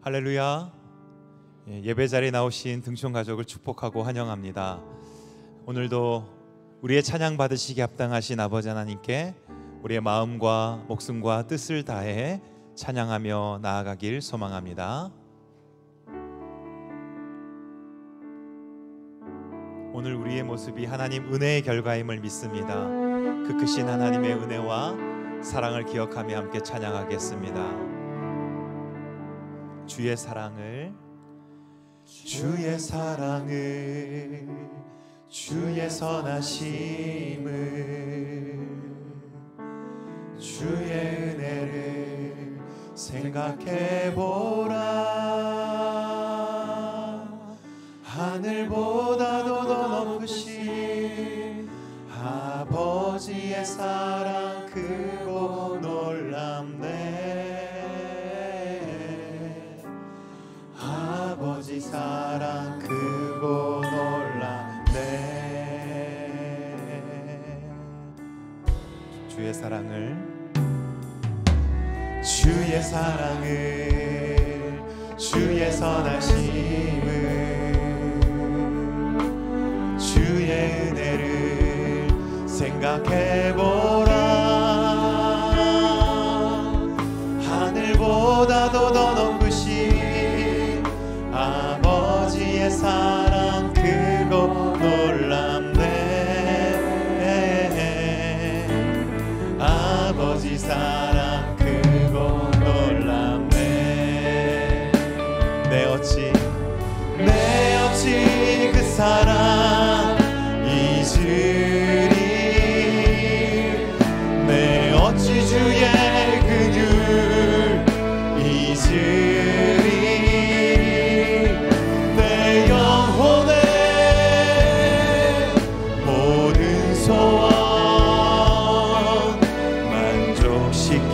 할렐루야. 예배 자리에 나오신 등촌 가족을 축복하고 환영합니다. 오늘도 우리의 찬양 받으시기 합당하신 아버지 하나님께 우리의 마음과 목숨과 뜻을 다해 찬양하며 나아가길 소망합니다. 오늘 우리의 모습이 하나님 은혜의 결과임을 믿습니다. 그 크신 하나님의 은혜와 사랑을 기억하며 함께 찬양하겠습니다. 주의 사랑을 주의 선하심을 주의 은혜를 생각해보라. 하늘보다도 더 높으신 아버지의 사랑 크고 놀랍네. 아버지 사랑 크고 놀랍네. 주의 사랑을 주의 선하심을 주의 은혜를 생각해보라. 하늘보다도 더 높으신 아버지의 사랑 크고 놀랍네. 아버지 사랑 크고 놀랍네. 내 어찌 그 사랑 잊으리. 내 어찌 주의 긍휼 잊으리. 내 영혼의 모든 소원 만족시킨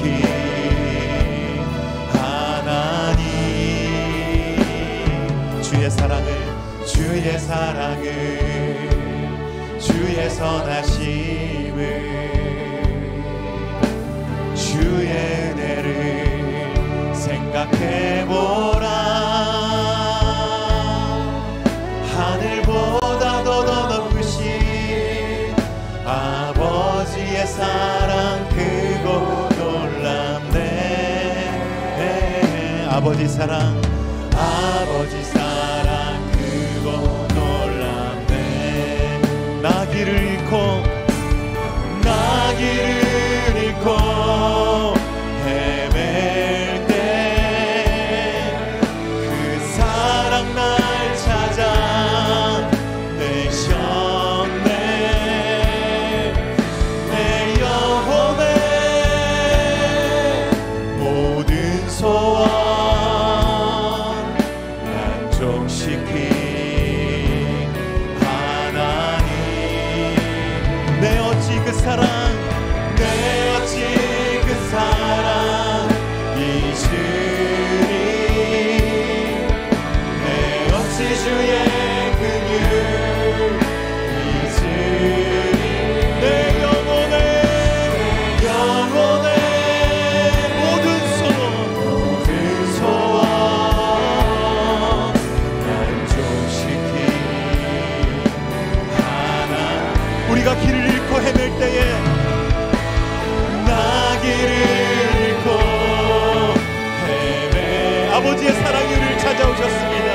하나님. 주의 사랑을 주의 선하심을 주의 은혜를 생각해보라. 하늘보다도 더 높으신 아버지의 사랑 크고 놀랍네. 아버지 사랑 크고 놀랍네. 나 길을 잃고 헤맬 때 그 사랑 날 찾아 내셨네. 내 영혼의 모든 소원 만족시킨 하나님. 내 어찌 그 사랑 잊으리. 내 어찌 주의 긍휼 잊으리. 내 영혼의 모든 소원 만족시킨 하나. 우리가 길을 잃고 헤맬 때에 아버지의 사랑이 우리를 찾아오셨습니다.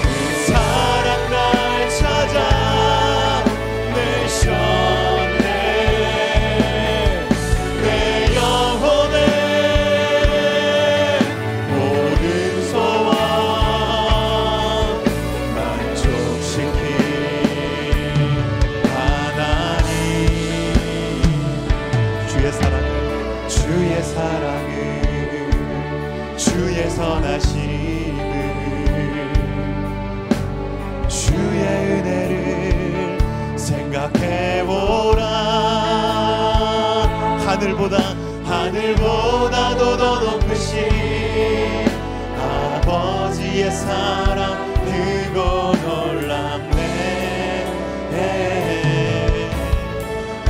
그 사랑 날 찾아 내셨네. 내 영혼의 모든 소원 만족시킨 하나님. 주의 사랑을 주의 선하심을 주의 은혜를 생각해보라. 하늘보다도 더 높으신 아버지의 사랑 크고 놀랍네.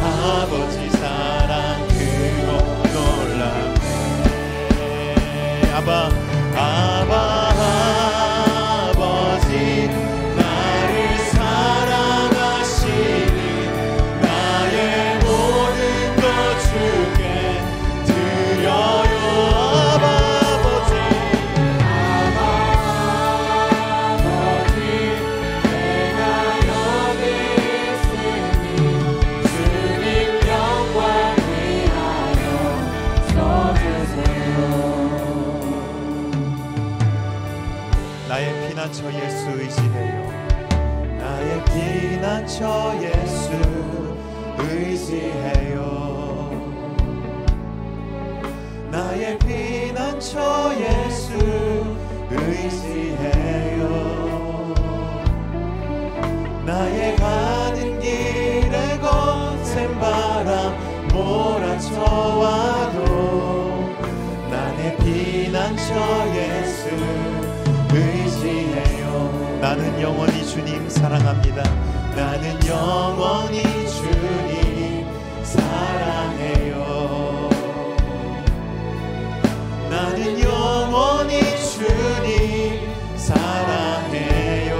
아버지 사랑 크고 놀랍네. 아바 피난처 예수 의지해요. 나의 피난처 예수 의지해요. 나의 피난처 예수 의지해요. 나의 가는 길에 거센 바람 몰아쳐와도 나의 피난처 예수 의지해요. 나는 영원히 주님 사랑합니다. 나는 영원히 주님 사랑해요. 나는 영원히 주님 사랑해요.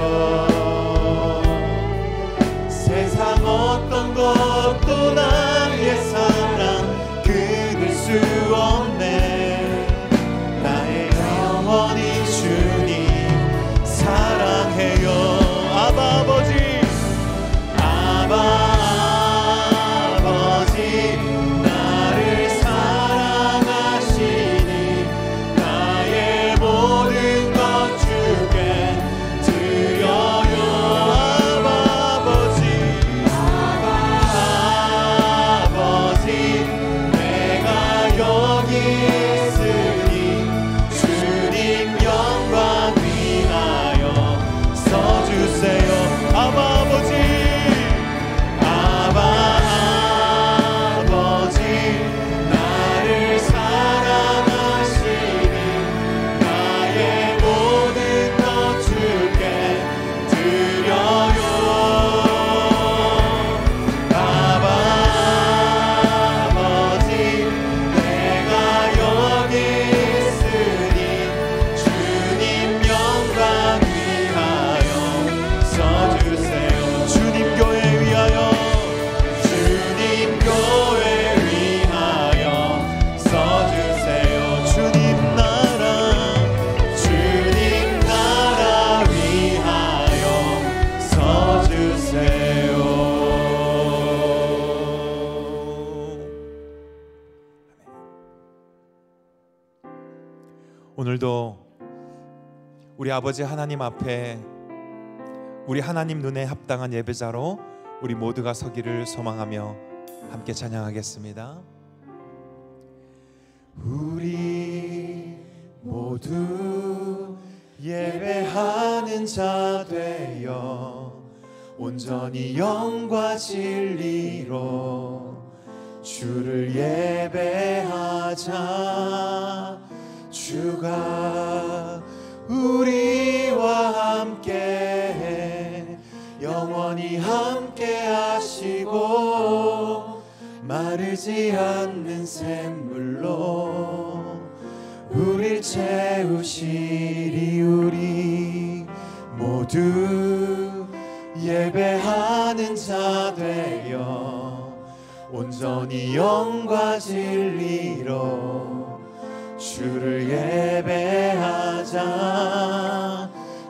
세상 어떤 것도 나의 사랑 끊을 수 없네. 나의 영원히 주님 사랑해요. 아바 아버지, 아바 아버지, 나를 사랑하시니 나의 모든 것 주께 드려요. 아바 아버지, 아바 아버지, 내가 여기 있으니 주님 영광 위하여 써주세요. 아바 아버지, 아바 아버지, 나를 사랑하시니 나의 모든 것 주께 드려요. 아바 아버지, 내가 여기 있으니 주님 영광 위하여 써주세요. 주님 교회 위하여, 주님 교회 위하여 써주세요. 주님 나라 위하여 써주세요. 오늘도 우리 아버지 하나님 앞에 우리 하나님 눈에 합당한 예배자로 우리 모두가 서기를 소망하며 함께 찬양하겠습니다. 우리 모두 예배하는 자 되어 온전히 영과 진리로 주를 예배하자. 주가 우리와 함께 영원히 함께 하시고 마르지 않는 샘물로 우릴 채우시리. 우리 모두 예배하는 자 되어 온전히 영과 진리로 주를 예배하자.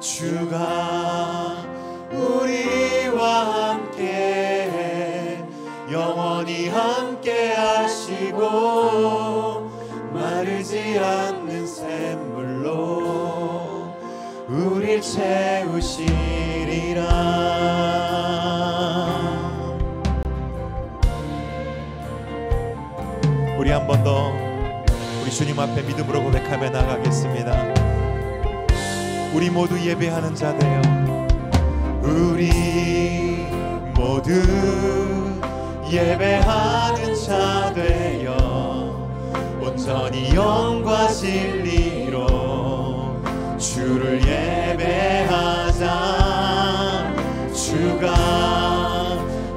주가 우리와 함께 영원히 함께 하시고 마르지 않는 샘물로 우릴 채우시리라. 우리 한 번 더 우리 주님 앞에 믿음으로 고백하며 나가겠습니다. 우리 모두 예배하는 자 되어 우리 모두 예배하는 자 되어 온전히 영과 진리로 주를 예배하자. 주가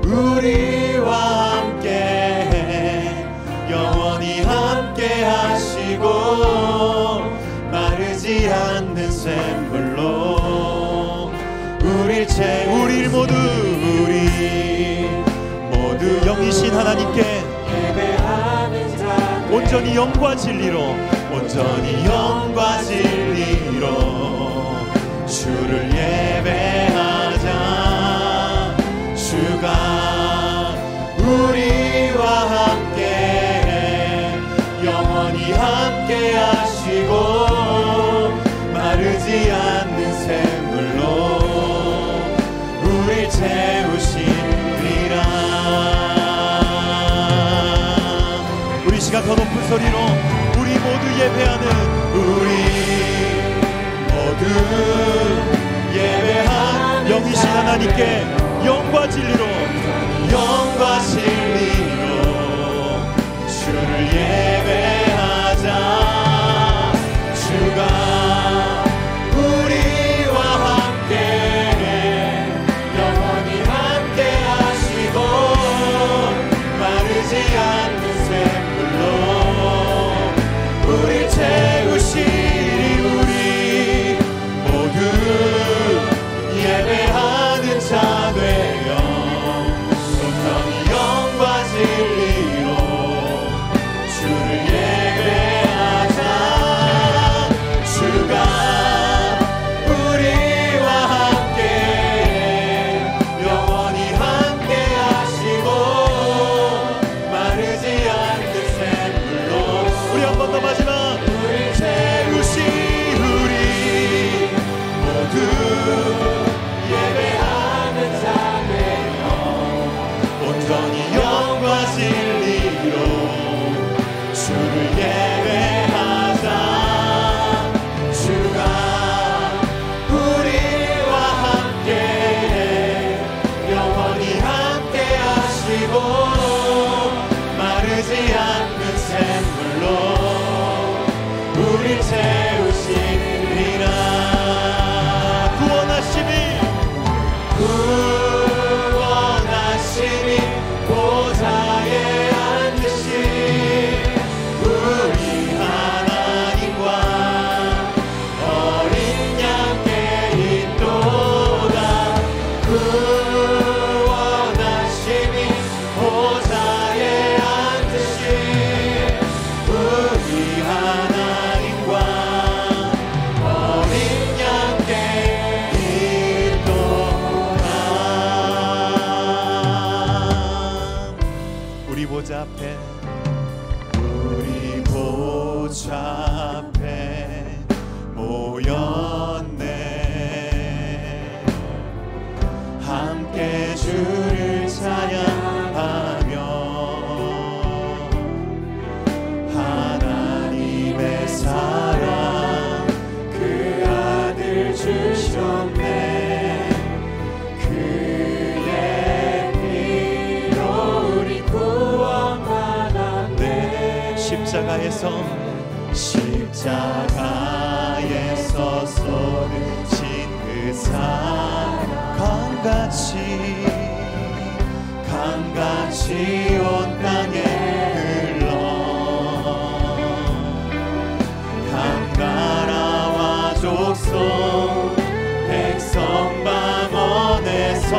우리와 함께 영원히 함께 하시고 마르지 않는 샘물로 우릴 모두 영이신 하나님께 예배하는 자 온전히 영과 진리로 주를 예배하자. 주가 우리와 함께 영원히 함께 하시고 마르지 않는 샘물 우리가 더 높은 소리로 우리 모두 예배하는 우리 모두 예배한 영이신 하나님께 영과 진리로 주를 예배하자. 주가 우리와 함께 영원히 함께 하시고 마르지 않는 샘물로 우리 채우시리. 우리 모두 예배하는 자 되어 온전히 영과 진리로 주를 예배하자. 주가 우리와 함께 영원히 함께 하시고 마르지 않는 샘물로 우리 한 번 더 마지막 우리 채우시. 우리 모두 예배하는 자 되어 온전히 영과 진리로 주를 예배하자. 주가 우리와 함께 영원히 함께 하시고 마르지 않는 샘물로 우리 채우시리라. 구원하시니 보좌에 앉으신 우리 하나님과 어린 양께 있도다. 구원하시니 보좌에 앉으신 우리 하나님과 어린 양께 있도다. 우리 보좌 앞에 앞에 모였네. 함께 주를 찬양하며 하나님의 사랑 그 아들 주셨네. 그의 피로 우리 구원받았네. 십자가에서 쏟으신 그 사랑 강같이 온 땅에 흘러 강나라와 족속 백성 방언에서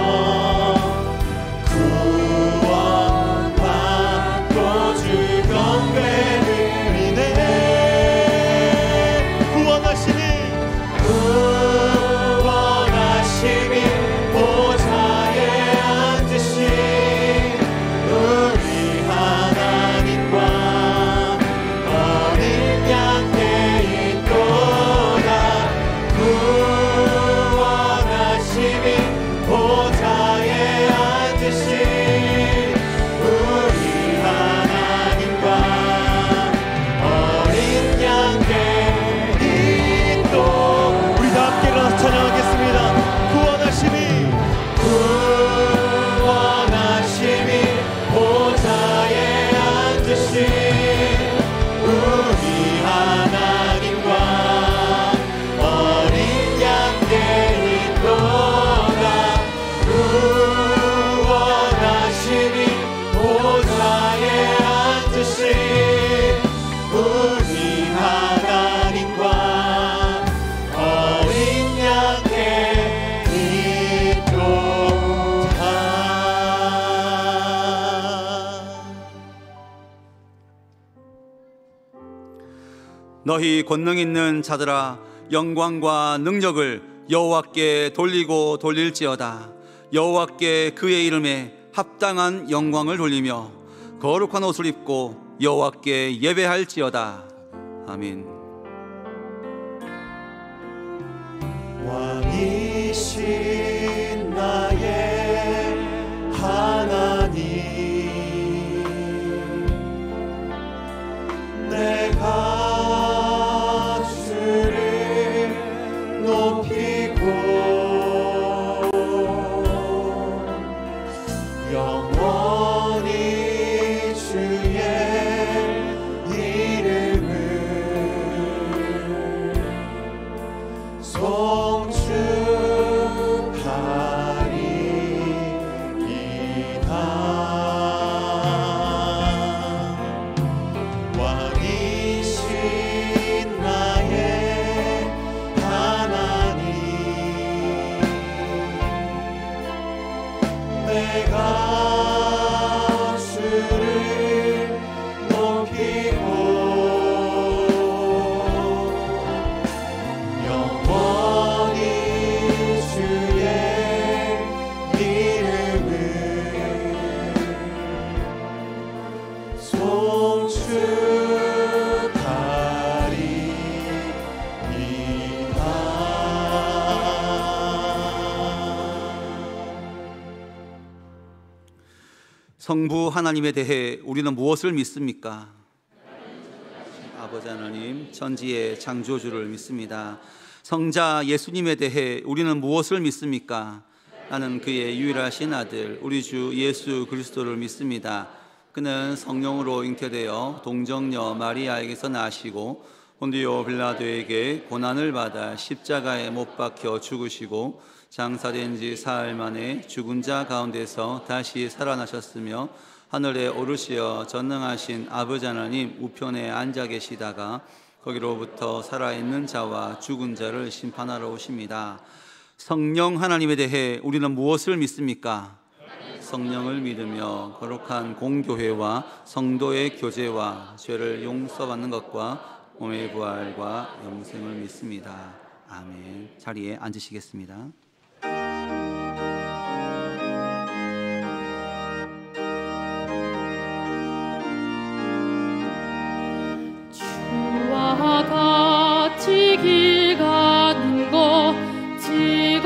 너희 권능 있는 자들아 영광과 능력을 여호와께 돌리고 돌릴지어다. 여호와께 그의 이름에 합당한 영광을 돌리며 거룩한 옷을 입고 여호와께 예배할지어다. 아멘. 왕이신 나의 하나님 성부 하나님에 대해 우리는 무엇을 믿습니까? 아버지 하나님, 천지의 창조주를 믿습니다. 성자 예수님에 대해 우리는 무엇을 믿습니까? 나는 그의 유일하신 아들 우리 주 예수 그리스도를 믿습니다. 그는 성령으로 잉태되어 동정녀 마리아에게서 나시고 본디오 빌라도에게 고난을 받아 십자가에 못 박혀 죽으시고 장사된 지 사흘 만에 죽은 자 가운데서 다시 살아나셨으며 하늘에 오르시어 전능하신 아버지 하나님 우편에 앉아 계시다가 거기로부터 살아있는 자와 죽은 자를 심판하러 오십니다. 성령 하나님에 대해 우리는 무엇을 믿습니까? 성령을 믿으며 거룩한 공교회와 성도의 교제와 죄를 용서받는 것과 몸의 부활과 영생을 믿습니다. 아멘. 자리에 앉으시겠습니다. 주와 같이 길 가는 것 즐거운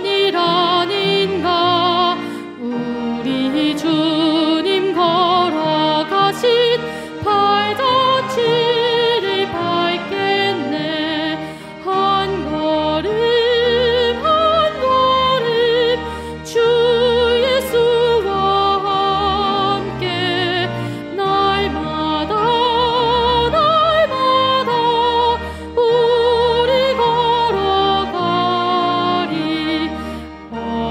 일 아닌가. 우리 주님 걸어가신 발자취를 밟겠네. 한 걸음 한 걸음 주 예수와 함께 날마다 우리 걸어가리.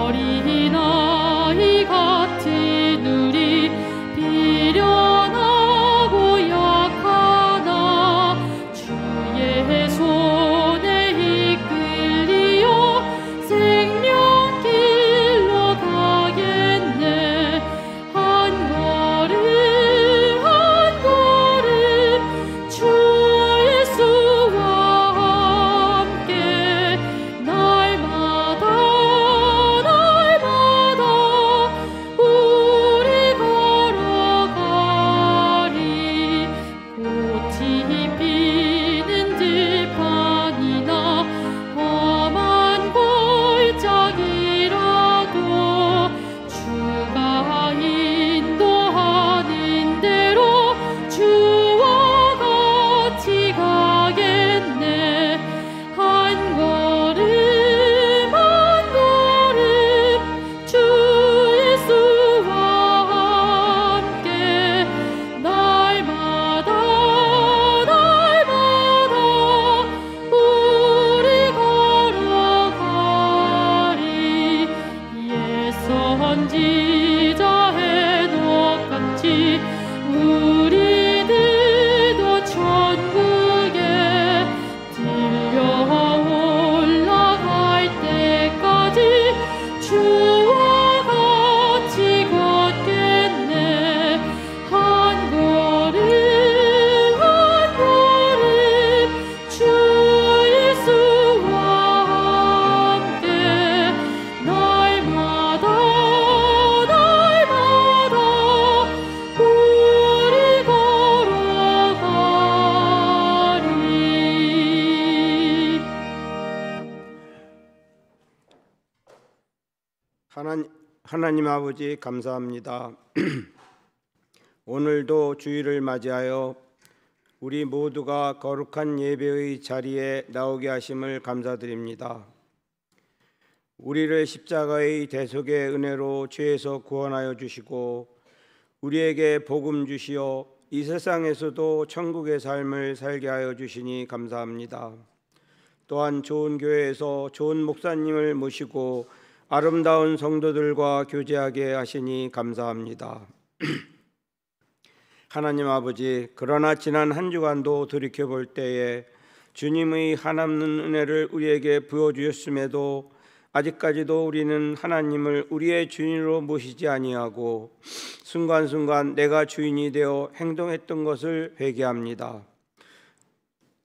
어린아이 같은 우리 비련하고 약하나 주의 손에 이끌리어 생명길로 가겠네. 한 걸음 한 걸음 주 예수와 함께 날마다 우리 걸어가리. 꽃이 피는 들판이나 험한 골짜기라도 주가 인도하는 대로 주와 같이 가겠네. 한 걸음 한 걸음 주 예수와 함께 날마다 우리 걸어가리. 옛 선지자 해독같이 우리들도 천국에 들려 올라갈 때까지 주와 같이 걷겠네. 한 걸음 한 걸음 주 예수와 함께 날마다 우리 걸어가리. 하나님 아버지 감사합니다. 오늘도 주일을 맞이하여 우리 모두가 거룩한 예배의 자리에 나오게 하심을 감사드립니다. 우리를 십자가의 대속의 은혜로 죄에서 구원하여 주시고 우리에게 복음 주시어 이 세상에서도 천국의 삶을 살게 하여 주시니 감사합니다. 또한 좋은 교회에서 좋은 목사님을 모시고 아름다운 성도들과 교제하게 하시니 감사합니다. 하나님 아버지, 그러나 지난 한 주간도 돌이켜볼 때에 주님의 한없는 은혜를 우리에게 부어주셨음에도 아직까지도 우리는 하나님을 우리의 주인으로 모시지 아니하고 순간순간 내가 주인이 되어 행동했던 것을 회개합니다.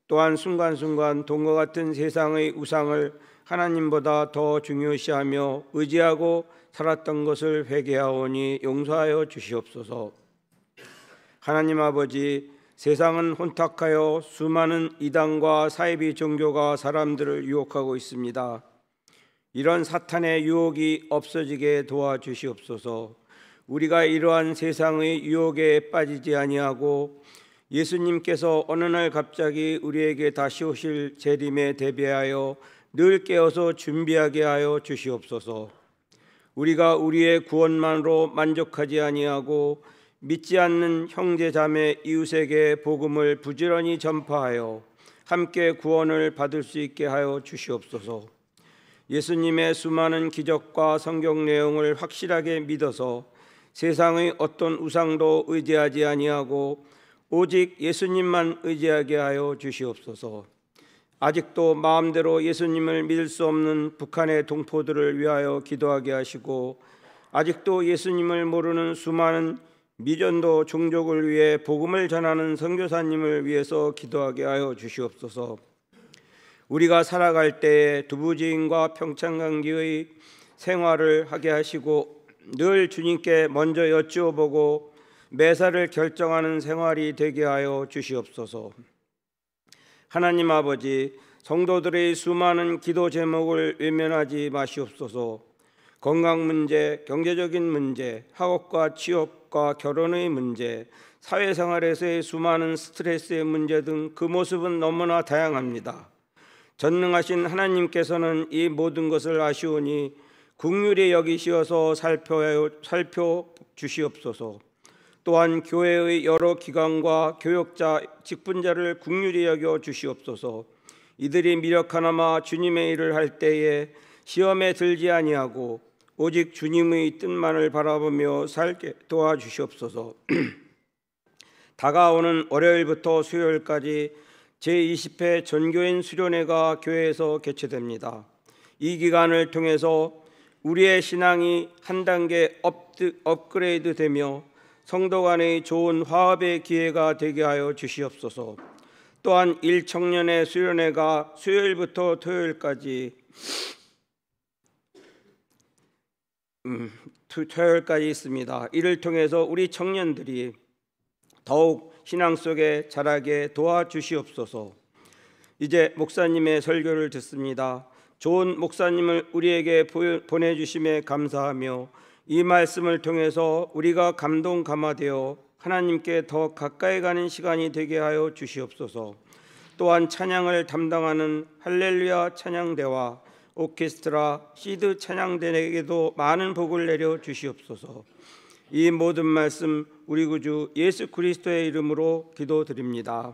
또한 순간순간 돈과 같은 세상의 우상을 하나님보다 더 중요시하며 의지하고 살았던 것을 회개하오니 용서하여 주시옵소서. 하나님 아버지, 세상은 혼탁하여 수많은 이단과 사이비 종교가 사람들을 유혹하고 있습니다. 이런 사탄의 유혹이 없어지게 도와주시옵소서. 우리가 이러한 세상의 유혹에 빠지지 아니하고 예수님께서 어느 날 갑자기 우리에게 다시 오실 재림에 대비하여 늘 깨어서 준비하게 하여 주시옵소서. 우리가 우리의 구원만으로 만족하지 아니하고 믿지 않는 형제 자매 이웃에게 복음을 부지런히 전파하여 함께 구원을 받을 수 있게 하여 주시옵소서. 예수님의 수많은 기적과 성경 내용을 확실하게 믿어서 세상의 어떤 우상도 의지하지 아니하고 오직 예수님만 의지하게 하여 주시옵소서. 아직도 마음대로 예수님을 믿을 수 없는 북한의 동포들을 위하여 기도하게 하시고, 아직도 예수님을 모르는 수많은 미전도 종족을 위해 복음을 전하는 선교사님을 위해서 기도하게 하여 주시옵소서. 우리가 살아갈 때에 두부지인과 평창강기의 생활을 하게 하시고 늘 주님께 먼저 여쭈어보고 매사를 결정하는 생활이 되게 하여 주시옵소서. 하나님 아버지, 성도들의 수많은 기도 제목을 외면하지 마시옵소서. 건강 문제, 경제적인 문제, 학업과 취업과 결혼의 문제, 사회생활에서의 수많은 스트레스의 문제 등 그 모습은 너무나 다양합니다. 전능하신 하나님께서는 이 모든 것을 아시오니 긍휼히 여기시어서 살펴주시옵소서. 또한 교회의 여러 기관과 교역자, 직분자를 긍휼히 여겨 주시옵소서. 이들이 미력하나마 주님의 일을 할 때에 시험에 들지 아니하고 오직 주님의 뜻만을 바라보며 살게 도와주시옵소서. 다가오는 월요일부터 수요일까지 제20회 전교인 수련회가 교회에서 개최됩니다. 이 기간을 통해서 우리의 신앙이 한 단계 업그레이드 되며 성도 간의 좋은 화합의 기회가 되게 하여 주시옵소서. 또한 1청년의 수련회가 수요일부터 토요일까지 있습니다. 이를 통해서 우리 청년들이 더욱 신앙 속에 자라게 도와주시옵소서. 이제 목사님의 설교를 듣습니다. 좋은 목사님을 우리에게 보내주심에 감사하며 이 말씀을 통해서 우리가 감동감화되어 하나님께 더 가까이 가는 시간이 되게 하여 주시옵소서. 또한 찬양을 담당하는 할렐루야 찬양대와 오케스트라 시드 찬양대에게도 많은 복을 내려 주시옵소서. 이 모든 말씀 우리 구주 예수 그리스도의 이름으로 기도드립니다.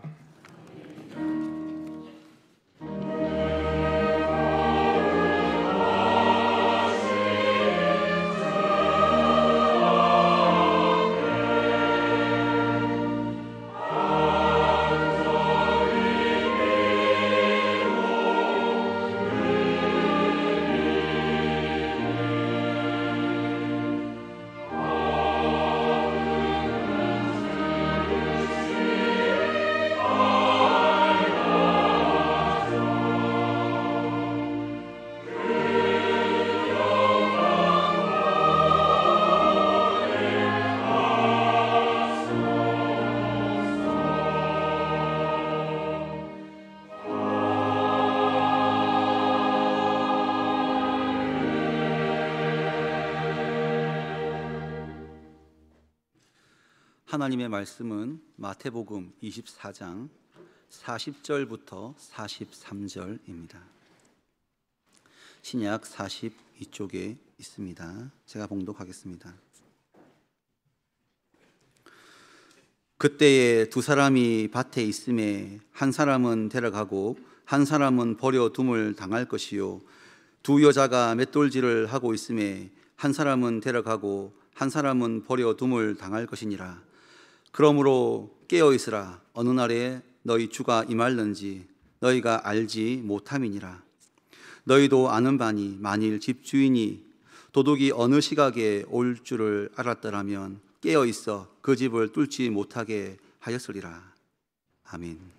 하나님의 말씀은 마태복음 24장 40절부터 43절입니다. 신약 42쪽에 있습니다. 제가 봉독하겠습니다. 그때에 두 사람이 밭에 있음에 한 사람은 데려가고 한 사람은 버려둠을 당할 것이요, 두 여자가 맷돌질을 하고 있음에 한 사람은 데려가고 한 사람은 버려둠을 당할 것이니라. 그러므로 깨어있으라. 어느 날에 너희 주가 임할는지 너희가 알지 못함이니라. 너희도 아는 바니 만일 집주인이 도둑이 어느 시각에 올 줄을 알았더라면 깨어있어 그 집을 뚫지 못하게 하였으리라. 아멘.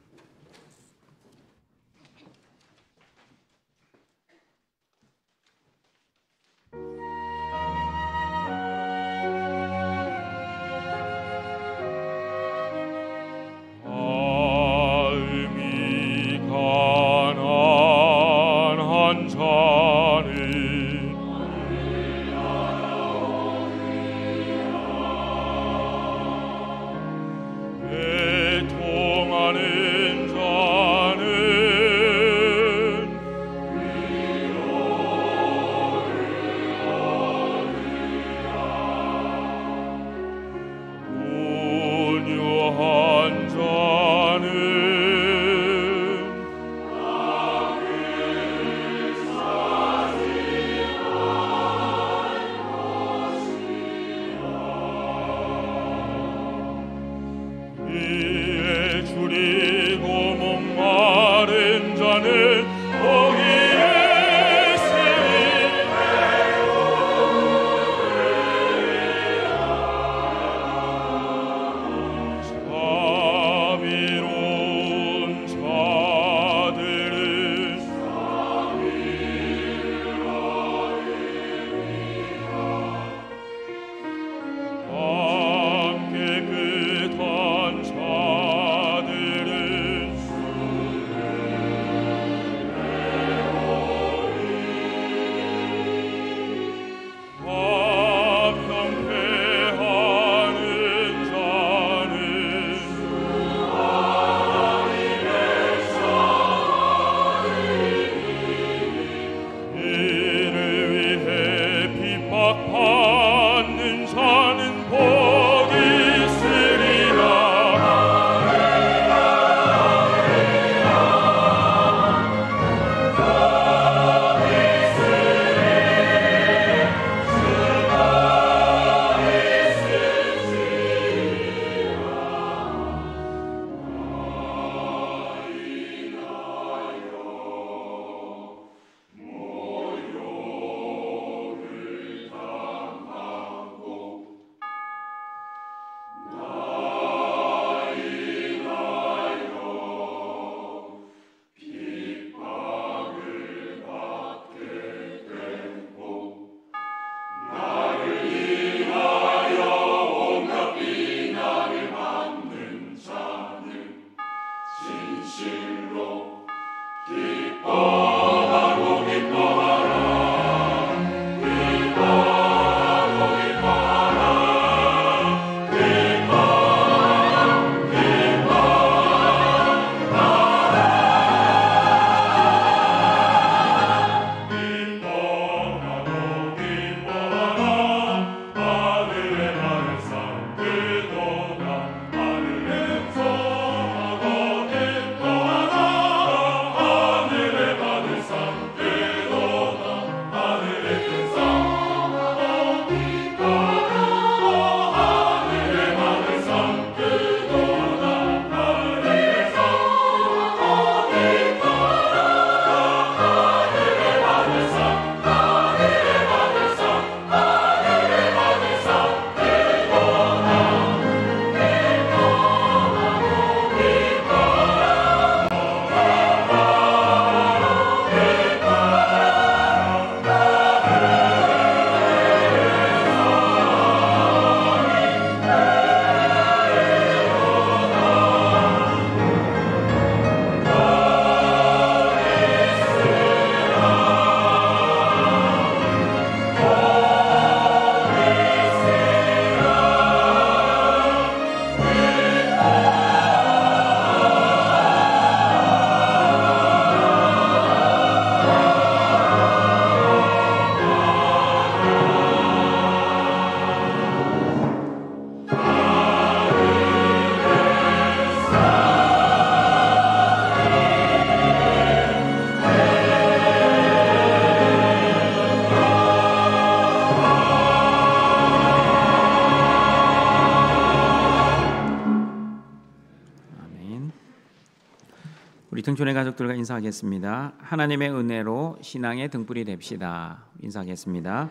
우리 등촌의 가족들과 인사하겠습니다. 하나님의 은혜로 신앙의 등불이 됩시다. 인사하겠습니다.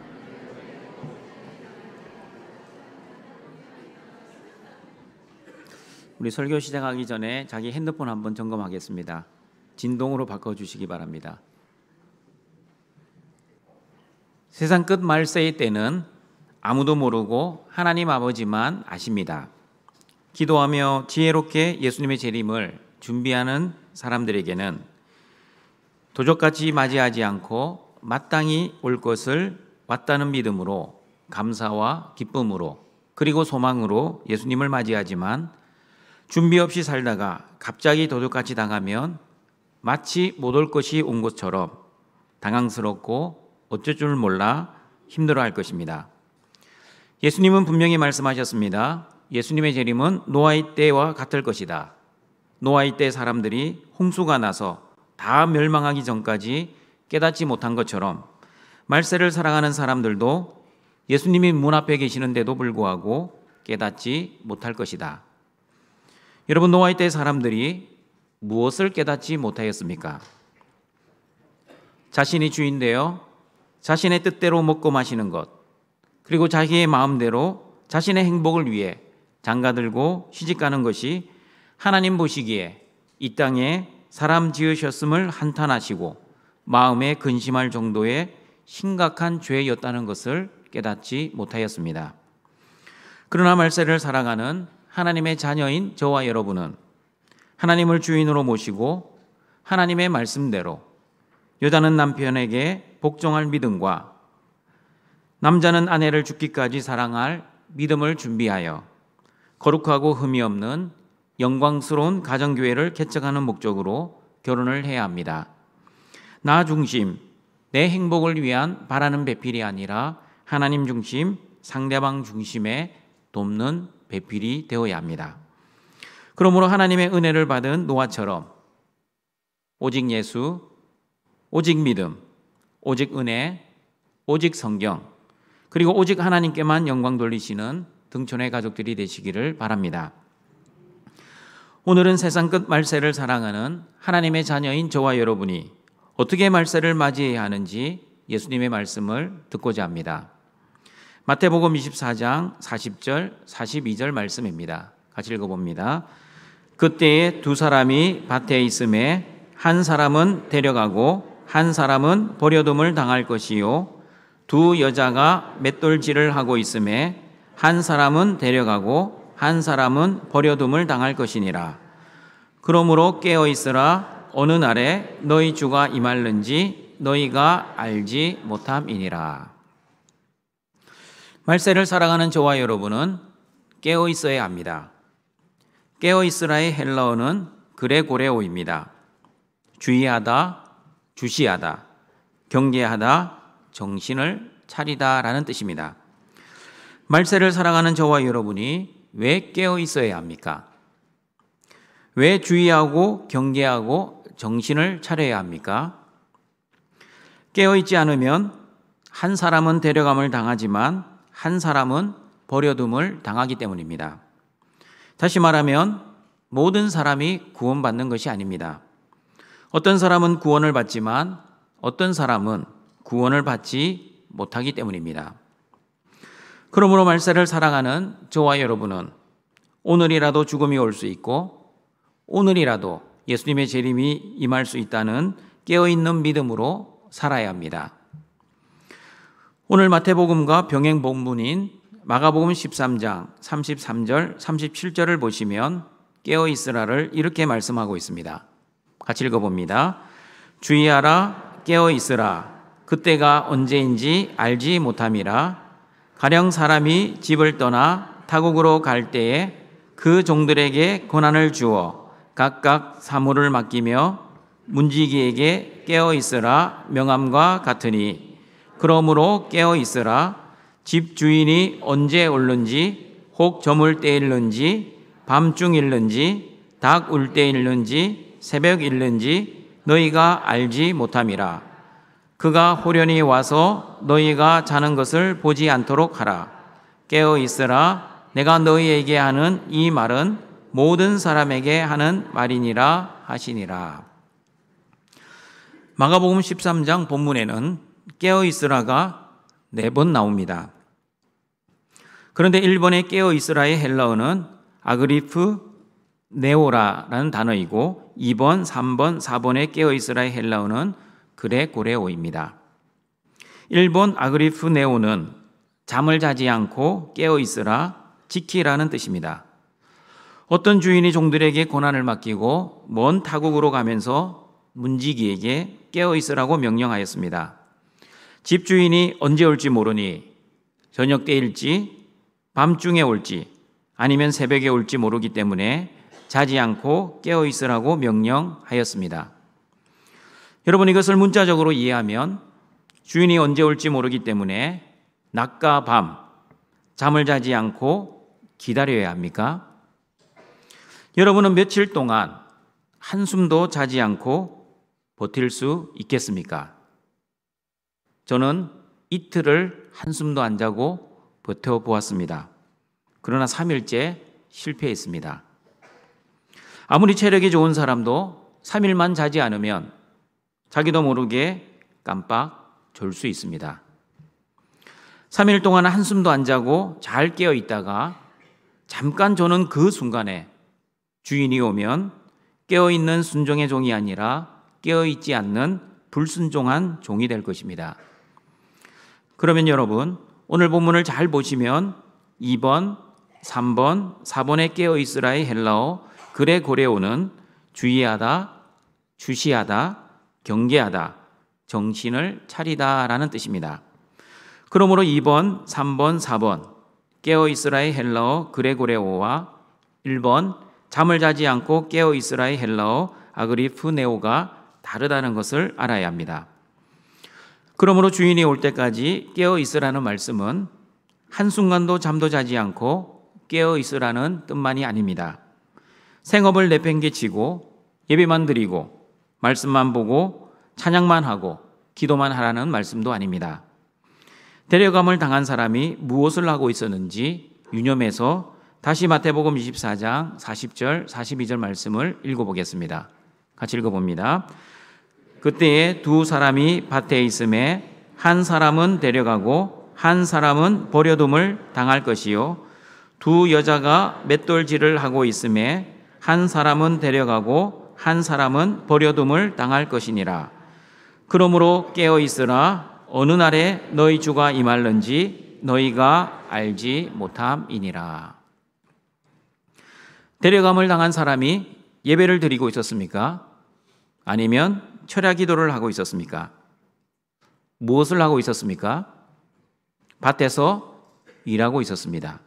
우리 설교 시작하기 전에 자기 핸드폰 한번 점검하겠습니다. 진동으로 바꿔주시기 바랍니다. 세상 끝 말세의 때는 아무도 모르고 하나님 아버지만 아십니다. 기도하며 지혜롭게 예수님의 재림을 준비하는 사람들에게는 도적같이 맞이하지 않고 마땅히 올 것을 왔다는 믿음으로, 감사와 기쁨으로, 그리고 소망으로 예수님을 맞이하지만 준비 없이 살다가 갑자기 도적같이 당하면 마치 못 올 것이 온 것처럼 당황스럽고 어쩔 줄 몰라 힘들어할 것입니다. 예수님은 분명히 말씀하셨습니다. 예수님의 재림은 노아의 때와 같을 것이다. 노아의 때 사람들이 홍수가 나서 다 멸망하기 전까지 깨닫지 못한 것처럼 말세를 살아가는 사람들도 예수님이 문 앞에 계시는데도 불구하고 깨닫지 못할 것이다. 여러분, 노아의 때 사람들이 무엇을 깨닫지 못하였습니까? 자신이 주인되어 자신의 뜻대로 먹고 마시는 것, 그리고 자기의 마음대로 자신의 행복을 위해 장가들고 시집가는 것이 하나님 보시기에 이 땅에 사람 지으셨음을 한탄하시고 마음에 근심할 정도의 심각한 죄였다는 것을 깨닫지 못하였습니다. 그러나 말세를 살아가는 하나님의 자녀인 저와 여러분은 하나님을 주인으로 모시고 하나님의 말씀대로 여자는 남편에게 복종할 믿음과 남자는 아내를 죽기까지 사랑할 믿음을 준비하여 거룩하고 흠이 없는 영광스러운 가정교회를 개척하는 목적으로 결혼을 해야 합니다. 나 중심, 내 행복을 위한 바라는 배필이 아니라 하나님 중심, 상대방 중심의 돕는 배필이 되어야 합니다. 그러므로 하나님의 은혜를 받은 노아처럼 오직 예수, 오직 믿음, 오직 은혜, 오직 성경, 그리고 오직 하나님께만 영광 돌리시는 등촌의 가족들이 되시기를 바랍니다. 오늘은 세상 끝 말세를 사랑하는 하나님의 자녀인 저와 여러분이 어떻게 말세를 맞이해야 하는지 예수님의 말씀을 듣고자 합니다. 마태복음 24장 40절, 42절 말씀입니다. 같이 읽어봅니다. 그때에 두 사람이 밭에 있음에 한 사람은 데려가고 한 사람은 버려둠을 당할 것이요 두 여자가 맷돌질을 하고 있음에 한 사람은 데려가고 한 사람은 버려둠을 당할 것이니라. 그러므로 깨어 있으라. 어느 날에 너희 주가 임할는지 너희가 알지 못함이니라. 말세를 살아가는 저와 여러분은 깨어 있어야 합니다. 깨어 있으라의 헬라어는 그레고레오입니다. 주의하다, 주시하다, 경계하다, 정신을 차리다라는 뜻입니다. 말세를 살아가는 저와 여러분이 왜 깨어 있어야 합니까? 왜 주의하고 경계하고 정신을 차려야 합니까? 깨어 있지 않으면 한 사람은 데려감을 당하지만 한 사람은 버려둠을 당하기 때문입니다. 다시 말하면 모든 사람이 구원받는 것이 아닙니다. 어떤 사람은 구원을 받지만 어떤 사람은 구원을 받지 못하기 때문입니다. 그러므로 말세를 살아가는 저와 여러분은 오늘이라도 죽음이 올 수 있고 오늘이라도 예수님의 재림이 임할 수 있다는 깨어있는 믿음으로 살아야 합니다. 오늘 마태복음과 병행 본문인 마가복음 13장 33절 37절을 보시면 깨어있으라를 이렇게 말씀하고 있습니다. 같이 읽어봅니다. 주의하라, 깨어있으라. 그때가 언제인지 알지 못함이라. 가령 사람이 집을 떠나 타국으로 갈 때에 그 종들에게 권한을 주어 각각 사물을 맡기며 문지기에게 깨어있으라 명함과 같으니, 그러므로 깨어있으라. 집 주인이 언제 올는지, 혹 저물 때일는지, 밤중일는지, 닭 울 때일는지, 새벽일는지 너희가 알지 못함이라. 그가 호련히 와서 너희가 자는 것을 보지 않도록 하라. 깨어 있으라. 내가 너희에게 하는 이 말은 모든 사람에게 하는 말이니라 하시니라. 마가복음 13장 본문에는 깨어있으라가 4번 나옵니다. 그런데 1번의 깨어있으라의 헬라어는 아그리프 네오라라는 단어이고 2번, 3번, 4번의 깨어있으라의 헬라어는 그레고레오입니다. 1번 아그리프 네오는 잠을 자지 않고 깨어있으라, 지키라는 뜻입니다. 어떤 주인이 종들에게 권한을 맡기고 먼 타국으로 가면서 문지기에게 깨어있으라고 명령하였습니다. 집주인이 언제 올지 모르니 저녁 때일지 밤중에 올지 아니면 새벽에 올지 모르기 때문에 자지 않고 깨어있으라고 명령하였습니다. 여러분, 이것을 문자적으로 이해하면 주인이 언제 올지 모르기 때문에 낮과 밤 잠을 자지 않고 기다려야 합니까? 여러분은 며칠 동안 한숨도 자지 않고 버틸 수 있겠습니까? 저는 이틀을 한숨도 안 자고 버텨보았습니다. 그러나 3일째 실패했습니다. 아무리 체력이 좋은 사람도 3일만 자지 않으면 자기도 모르게 깜빡 졸 수 있습니다. 3일 동안 한숨도 안 자고 잘 깨어 있다가 잠깐 저는 그 순간에 주인이 오면 깨어있는 순종의 종이 아니라 깨어있지 않는 불순종한 종이 될 것입니다. 그러면 여러분, 오늘 본문을 잘 보시면 2번, 3번, 4번의 깨어있으라의 헬라어 그레고레오는 주의하다, 주시하다, 경계하다, 정신을 차리다 라는 뜻입니다. 그러므로 2번, 3번, 4번 깨어있으라의 헬라어 그레고레오와 1번 잠을 자지 않고 깨어있으라의 헬라어 아그리프네오가 다르다는 것을 알아야 합니다. 그러므로 주인이 올 때까지 깨어있으라는 말씀은 한순간도 잠도 자지 않고 깨어있으라는 뜻만이 아닙니다. 생업을 내팽개치고 예배만 드리고 말씀만 보고 찬양만 하고 기도만 하라는 말씀도 아닙니다. 데려감을 당한 사람이 무엇을 하고 있었는지 유념해서 다시 마태복음 24장 40절 42절 말씀을 읽어보겠습니다. 같이 읽어봅니다. 그때에 두 사람이 밭에 있음에 한 사람은 데려가고 한 사람은 버려둠을 당할 것이요 두 여자가 맷돌질을 하고 있음에 한 사람은 데려가고 한 사람은 버려둠을 당할 것이니라. 그러므로 깨어 있으라. 어느 날에 너희 주가 임할는지 너희가 알지 못함이니라. 데려감을 당한 사람이 예배를 드리고 있었습니까? 아니면 철야 기도를 하고 있었습니까? 무엇을 하고 있었습니까? 밭에서 일하고 있었습니다.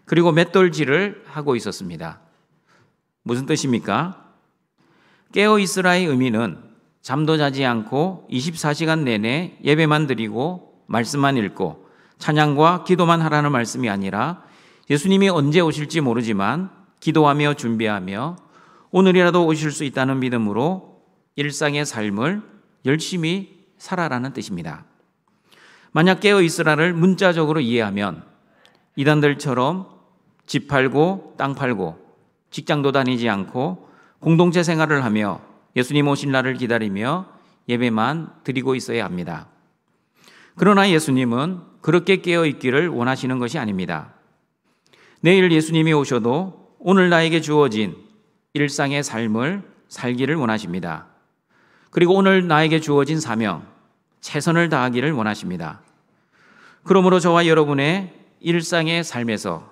그리고 맷돌질을 하고 있었습니다. 무슨 뜻입니까? 깨어 있으라의 의미는 잠도 자지 않고 24시간 내내 예배만 드리고 말씀만 읽고 찬양과 기도만 하라는 말씀이 아니라 예수님이 언제 오실지 모르지만 기도하며 준비하며 오늘이라도 오실 수 있다는 믿음으로 일상의 삶을 열심히 살아라는 뜻입니다. 만약 깨어 있으라를 문자적으로 이해하면 이단들처럼 집 팔고 땅 팔고 직장도 다니지 않고 공동체 생활을 하며 예수님 오실 날을 기다리며 예배만 드리고 있어야 합니다. 그러나 예수님은 그렇게 깨어 있기를 원하시는 것이 아닙니다. 내일 예수님이 오셔도 오늘 나에게 주어진 일상의 삶을 살기를 원하십니다. 그리고 오늘 나에게 주어진 사명, 최선을 다하기를 원하십니다. 그러므로 저와 여러분의 일상의 삶에서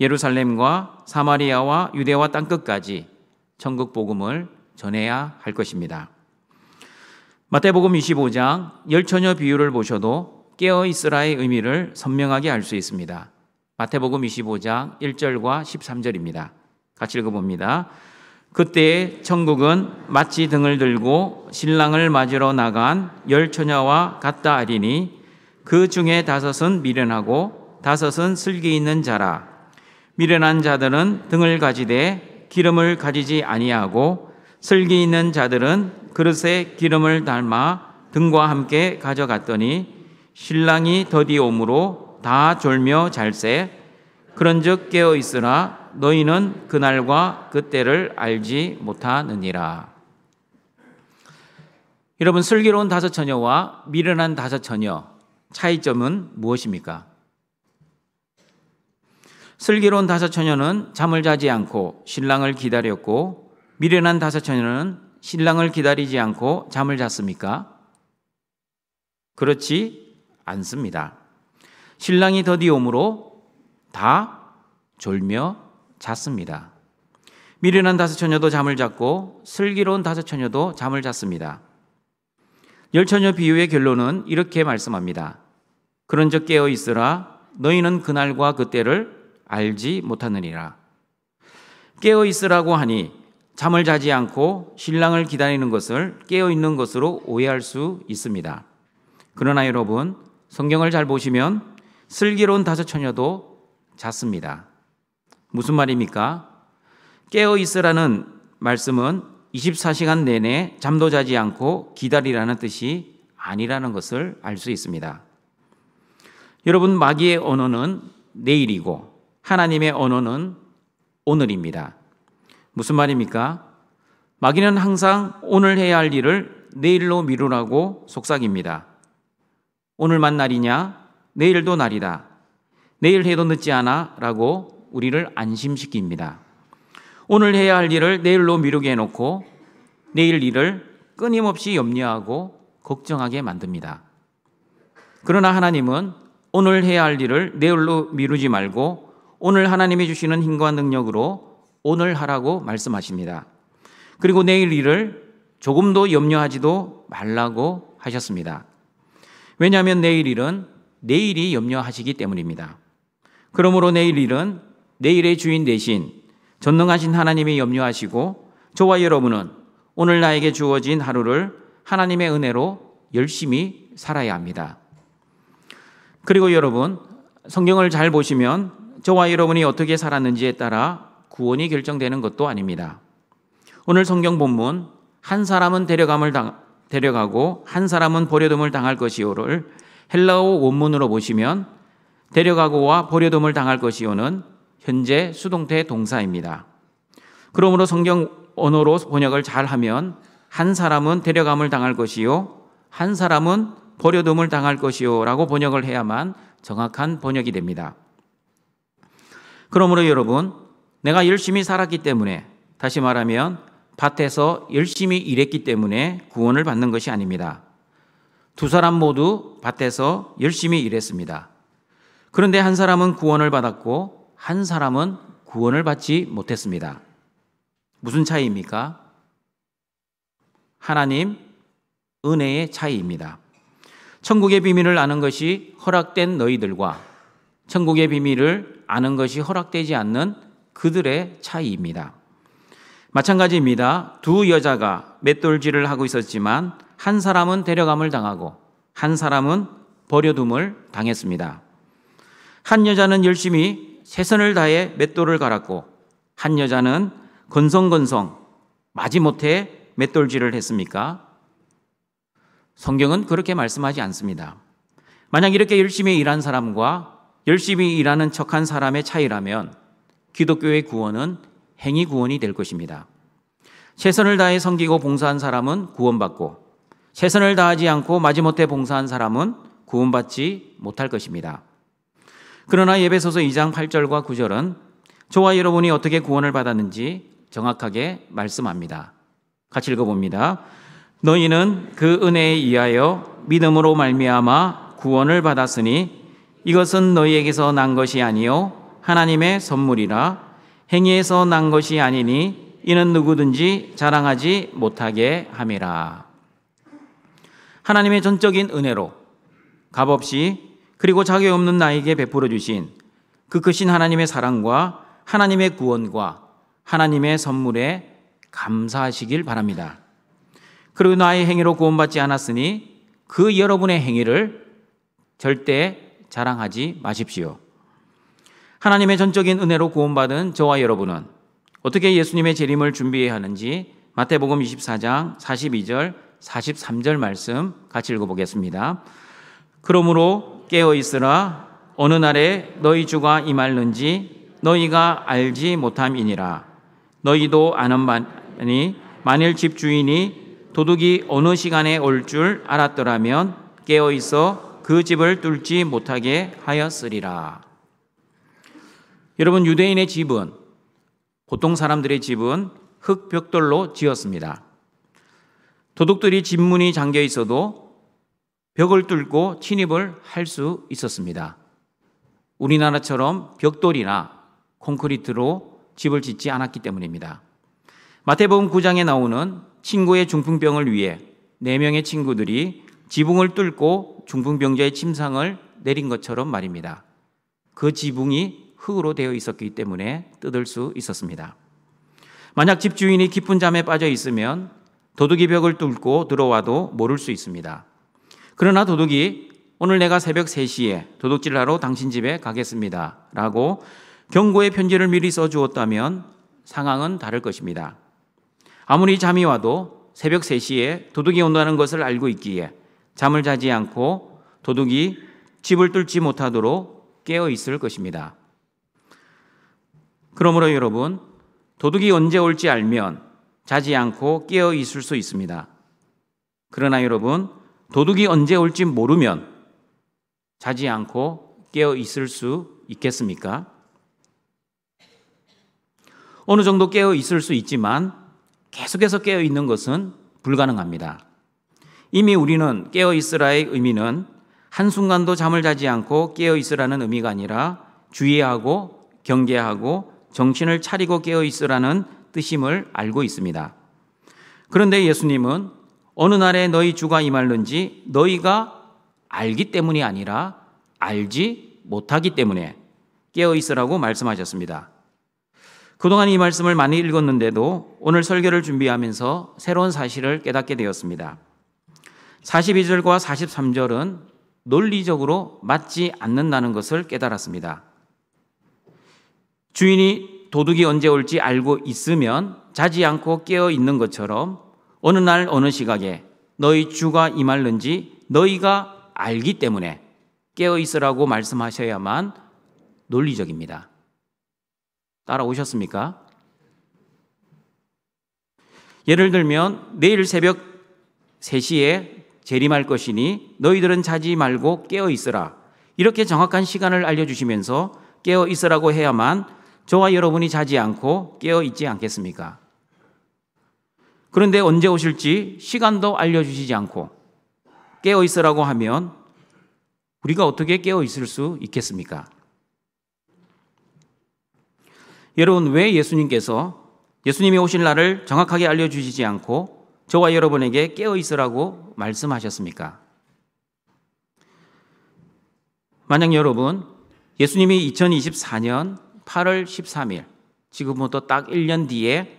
예루살렘과 사마리아와 유대와 땅끝까지 천국 복음을 전해야 할 것입니다. 마태복음 25장 열처녀 비유를 보셔도 깨어 있으라의 의미를 선명하게 알 수 있습니다. 마태복음 25장 1절과 13절입니다. 같이 읽어봅니다. 그때 천국은 마치 등을 들고 신랑을 맞으러 나간 열처녀와 같다 하리니 그 중에 5은 미련하고 5은 슬기 있는 자라. 미련한 자들은 등을 가지되 기름을 가지지 아니하고 슬기 있는 자들은 그릇에 기름을 담아 등과 함께 가져갔더니 신랑이 더디 오므로 다 졸며 잘세. 그런즉 깨어 있으라. 너희는 그날과 그때를 알지 못하느니라. 여러분, 슬기로운 다섯 처녀와 미련한 다섯 처녀 차이점은 무엇입니까? 슬기로운 다섯 처녀는 잠을 자지 않고 신랑을 기다렸고, 미련한 다섯 처녀는 신랑을 기다리지 않고 잠을 잤습니까? 그렇지 않습니다. 신랑이 더디옴으로 다 졸며 잤습니다. 미련한 다섯 처녀도 잠을 잤고 슬기로운 다섯 처녀도 잠을 잤습니다. 열 처녀 비유의 결론은 이렇게 말씀합니다. 그런즉 깨어 있으라. 너희는 그날과 그때를 알지 못하느니라. 깨어 있으라고 하니 잠을 자지 않고 신랑을 기다리는 것을 깨어 있는 것으로 오해할 수 있습니다. 그러나 여러분, 성경을 잘 보시면 슬기로운 다섯 처녀도 잤습니다. 무슨 말입니까? 깨어 있으라는 말씀은 24시간 내내 잠도 자지 않고 기다리라는 뜻이 아니라는 것을 알 수 있습니다. 여러분, 마귀의 언어는 내일이고 하나님의 언어는 오늘입니다. 무슨 말입니까? 마귀는 항상 오늘 해야 할 일을 내일로 미루라고 속삭입니다. 오늘만 날이냐? 내일도 날이다. 내일 해도 늦지 않아 라고 우리를 안심시킵니다. 오늘 해야 할 일을 내일로 미루게 해놓고 내일 일을 끊임없이 염려하고 걱정하게 만듭니다. 그러나 하나님은 오늘 해야 할 일을 내일로 미루지 말고 오늘 하나님이 주시는 힘과 능력으로 오늘 하라고 말씀하십니다. 그리고 내일 일을 조금도 염려하지도 말라고 하셨습니다. 왜냐하면 내일 일은 내일이 염려하시기 때문입니다. 그러므로 내일 일은 내일의 주인 대신 전능하신 하나님이 염려하시고 저와 여러분은 오늘 나에게 주어진 하루를 하나님의 은혜로 열심히 살아야 합니다. 그리고 여러분, 성경을 잘 보시면 저와 여러분이 어떻게 살았는지에 따라 구원이 결정되는 것도 아닙니다. 오늘 성경 본문 한 사람은 데려가고 한 사람은 버려둠을 당할 것이요를 헬라어 원문으로 보시면 데려가고와 버려둠을 당할 것이요는 현재 수동태 동사입니다. 그러므로 성경 언어로 번역을 잘하면 한 사람은 데려감을 당할 것이요 한 사람은 버려둠을 당할 것이요 라고 번역을 해야만 정확한 번역이 됩니다. 그러므로 여러분, 내가 열심히 살았기 때문에, 다시 말하면 밭에서 열심히 일했기 때문에 구원을 받는 것이 아닙니다. 두 사람 모두 밭에서 열심히 일했습니다. 그런데 한 사람은 구원을 받았고 한 사람은 구원을 받지 못했습니다. 무슨 차이입니까? 하나님 은혜의 차이입니다. 천국의 비밀을 아는 것이 허락된 너희들과 천국의 비밀을 아는 것이 허락되지 않는 그들의 차이입니다. 마찬가지입니다. 두 여자가 맷돌질을 하고 있었지만 한 사람은 데려감을 당하고 한 사람은 버려둠을 당했습니다. 한 여자는 열심히 최선을 다해 맷돌을 갈았고 한 여자는 건성건성 마지못해 맷돌질을 했습니까? 성경은 그렇게 말씀하지 않습니다. 만약 이렇게 열심히 일한 사람과 열심히 일하는 척한 사람의 차이라면 기독교의 구원은 행위 구원이 될 것입니다. 최선을 다해 섬기고 봉사한 사람은 구원받고 최선을 다하지 않고 마지못해 봉사한 사람은 구원받지 못할 것입니다. 그러나 예배소서 2장 8절과 9절은 저와 여러분이 어떻게 구원을 받았는지 정확하게 말씀합니다. 같이 읽어봅니다. 너희는 그 은혜에 의하여 믿음으로 말미암아 구원을 받았으니 이것은 너희에게서 난 것이 아니요 하나님의 선물이라. 행위에서 난 것이 아니니 이는 누구든지 자랑하지 못하게 함이라. 하나님의 전적인 은혜로 값없이 그리고 자격 없는 나에게 베풀어 주신 그 크신 하나님의 사랑과 하나님의 구원과 하나님의 선물에 감사하시길 바랍니다. 그리고 나의 행위로 구원받지 않았으니 그 여러분의 행위를 절대 자랑하지 마십시오. 하나님의 전적인 은혜로 구원받은 저와 여러분은 어떻게 예수님의 재림을 준비해야 하는지 마태복음 24장 42절 43절 말씀 같이 읽어보겠습니다. 그러므로 깨어 있으라. 어느 날에 너희 주가 임할는지 너희가 알지 못함이니라. 너희도 아는 바니 만일 집주인이 도둑이 어느 시간에 올 줄 알았더라면 깨어 있어 그 집을 뚫지 못하게 하였으리라. 여러분, 유대인의 집은, 보통 사람들의 집은 흙벽돌로 지었습니다. 도둑들이 집 문이 잠겨 있어도 벽을 뚫고 침입을 할 수 있었습니다. 우리나라처럼 벽돌이나 콘크리트로 집을 짓지 않았기 때문입니다. 마태복음 9장에 나오는 친구의 중풍병을 위해 4명의 친구들이 지붕을 뚫고 중풍병자의 침상을 내린 것처럼 말입니다. 그 지붕이 흙으로 되어 있었기 때문에 뜯을 수 있었습니다. 만약 집주인이 깊은 잠에 빠져 있으면 도둑이 벽을 뚫고 들어와도 모를 수 있습니다. 그러나 도둑이 오늘 내가 새벽 3시에 도둑질하러 당신 집에 가겠습니다 라고 경고의 편지를 미리 써주었다면 상황은 다를 것입니다. 아무리 잠이 와도 새벽 3시에 도둑이 온다는 것을 알고 있기에 잠을 자지 않고 도둑이 집을 뚫지 못하도록 깨어 있을 것입니다. 그러므로 여러분, 도둑이 언제 올지 알면 자지 않고 깨어 있을 수 있습니다. 그러나 여러분, 도둑이 언제 올지 모르면 자지 않고 깨어 있을 수 있겠습니까? 어느 정도 깨어 있을 수 있지만 계속해서 깨어 있는 것은 불가능합니다. 이미 우리는 깨어 있으라의 의미는 한순간도 잠을 자지 않고 깨어 있으라는 의미가 아니라 주의하고 경계하고 정신을 차리고 깨어 있으라는 뜻임을 알고 있습니다. 그런데 예수님은 어느 날에 너희 주가 임할는지 너희가 알기 때문이 아니라 알지 못하기 때문에 깨어 있으라고 말씀하셨습니다. 그동안 이 말씀을 많이 읽었는데도 오늘 설교를 준비하면서 새로운 사실을 깨닫게 되었습니다. 42절과 43절은 논리적으로 맞지 않는다는 것을 깨달았습니다. 주인이 도둑이 언제 올지 알고 있으면 자지 않고 깨어 있는 것처럼 어느 날 어느 시각에 너희 주가 임할는지 너희가 알기 때문에 깨어 있으라고 말씀하셔야만 논리적입니다. 따라오셨습니까? 예를 들면 내일 새벽 3시에 재림할 것이니 너희들은 자지 말고 깨어 있으라. 이렇게 정확한 시간을 알려주시면서 깨어 있으라고 해야만 저와 여러분이 자지 않고 깨어 있지 않겠습니까? 그런데 언제 오실지 시간도 알려주시지 않고 깨어 있으라고 하면 우리가 어떻게 깨어 있을 수 있겠습니까? 여러분, 왜 예수님이 오실 날을 정확하게 알려주시지 않고 저와 여러분에게 깨어 있으라고 말씀하셨습니까? 만약 여러분, 예수님이 2024년 8월 13일, 지금부터 딱 1년 뒤에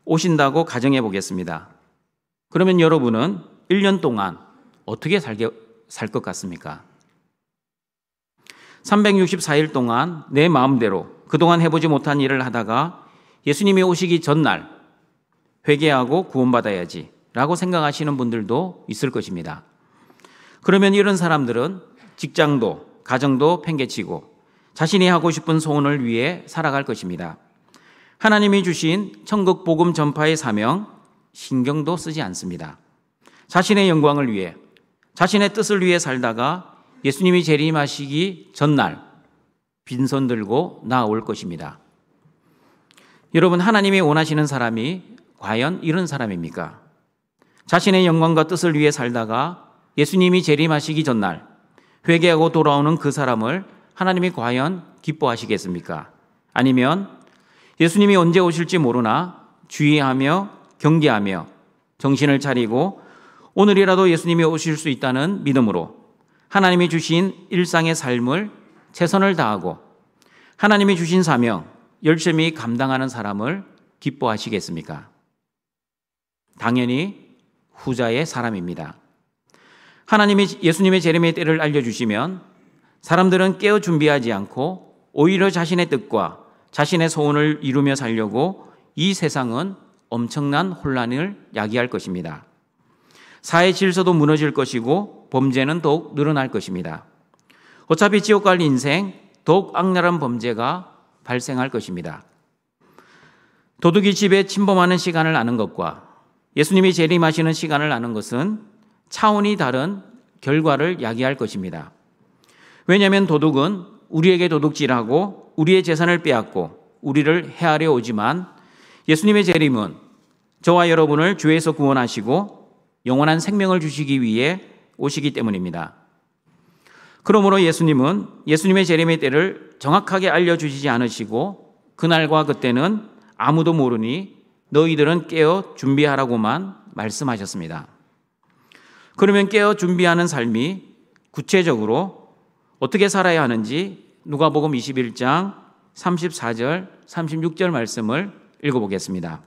오신다고 가정해 보겠습니다. 그러면 여러분은 1년 동안 어떻게 살 것 같습니까? 364일 동안 내 마음대로 그동안 해보지 못한 일을 하다가 예수님이 오시기 전날 회개하고 구원받아야지 라고 생각하시는 분들도 있을 것입니다. 그러면 이런 사람들은 직장도 가정도 팽개치고 자신이 하고 싶은 소원을 위해 살아갈 것입니다. 하나님이 주신 천국 복음 전파의 사명 신경도 쓰지 않습니다. 자신의 영광을 위해 자신의 뜻을 위해 살다가 예수님이 재림하시기 전날 빈손 들고 나올 것입니다. 여러분, 하나님이 원하시는 사람이 과연 이런 사람입니까? 자신의 영광과 뜻을 위해 살다가 예수님이 재림하시기 전날 회개하고 돌아오는 그 사람을 하나님이 과연 기뻐하시겠습니까? 아니면 예수님이 언제 오실지 모르나 주의하며 경계하며 정신을 차리고 오늘이라도 예수님이 오실 수 있다는 믿음으로 하나님이 주신 일상의 삶을 최선을 다하고 하나님이 주신 사명 열심히 감당하는 사람을 기뻐하시겠습니까? 당연히 후자의 사람입니다. 하나님이 예수님의 재림의 때를 알려주시면 사람들은 깨어 준비하지 않고 오히려 자신의 뜻과 자신의 소원을 이루며 살려고 이 세상은 엄청난 혼란을 야기할 것입니다. 사회 질서도 무너질 것이고 범죄는 더욱 늘어날 것입니다. 어차피 지옥 갈 인생, 더욱 악랄한 범죄가 발생할 것입니다. 도둑이 집에 침범하는 시간을 아는 것과 예수님이 재림하시는 시간을 아는 것은 차원이 다른 결과를 야기할 것입니다. 왜냐하면 도둑은 우리에게 도둑질하고 우리의 재산을 빼앗고 우리를 해하려 오지만 예수님의 재림은 저와 여러분을 죄에서 구원하시고 영원한 생명을 주시기 위해 오시기 때문입니다. 그러므로 예수님은 예수님의 재림의 때를 정확하게 알려주시지 않으시고 그날과 그때는 아무도 모르니 너희들은 깨어 준비하라고만 말씀하셨습니다. 그러면 깨어 준비하는 삶이 구체적으로 어떻게 살아야 하는지 누가복음 21장 34절 36절 말씀을 읽어보겠습니다.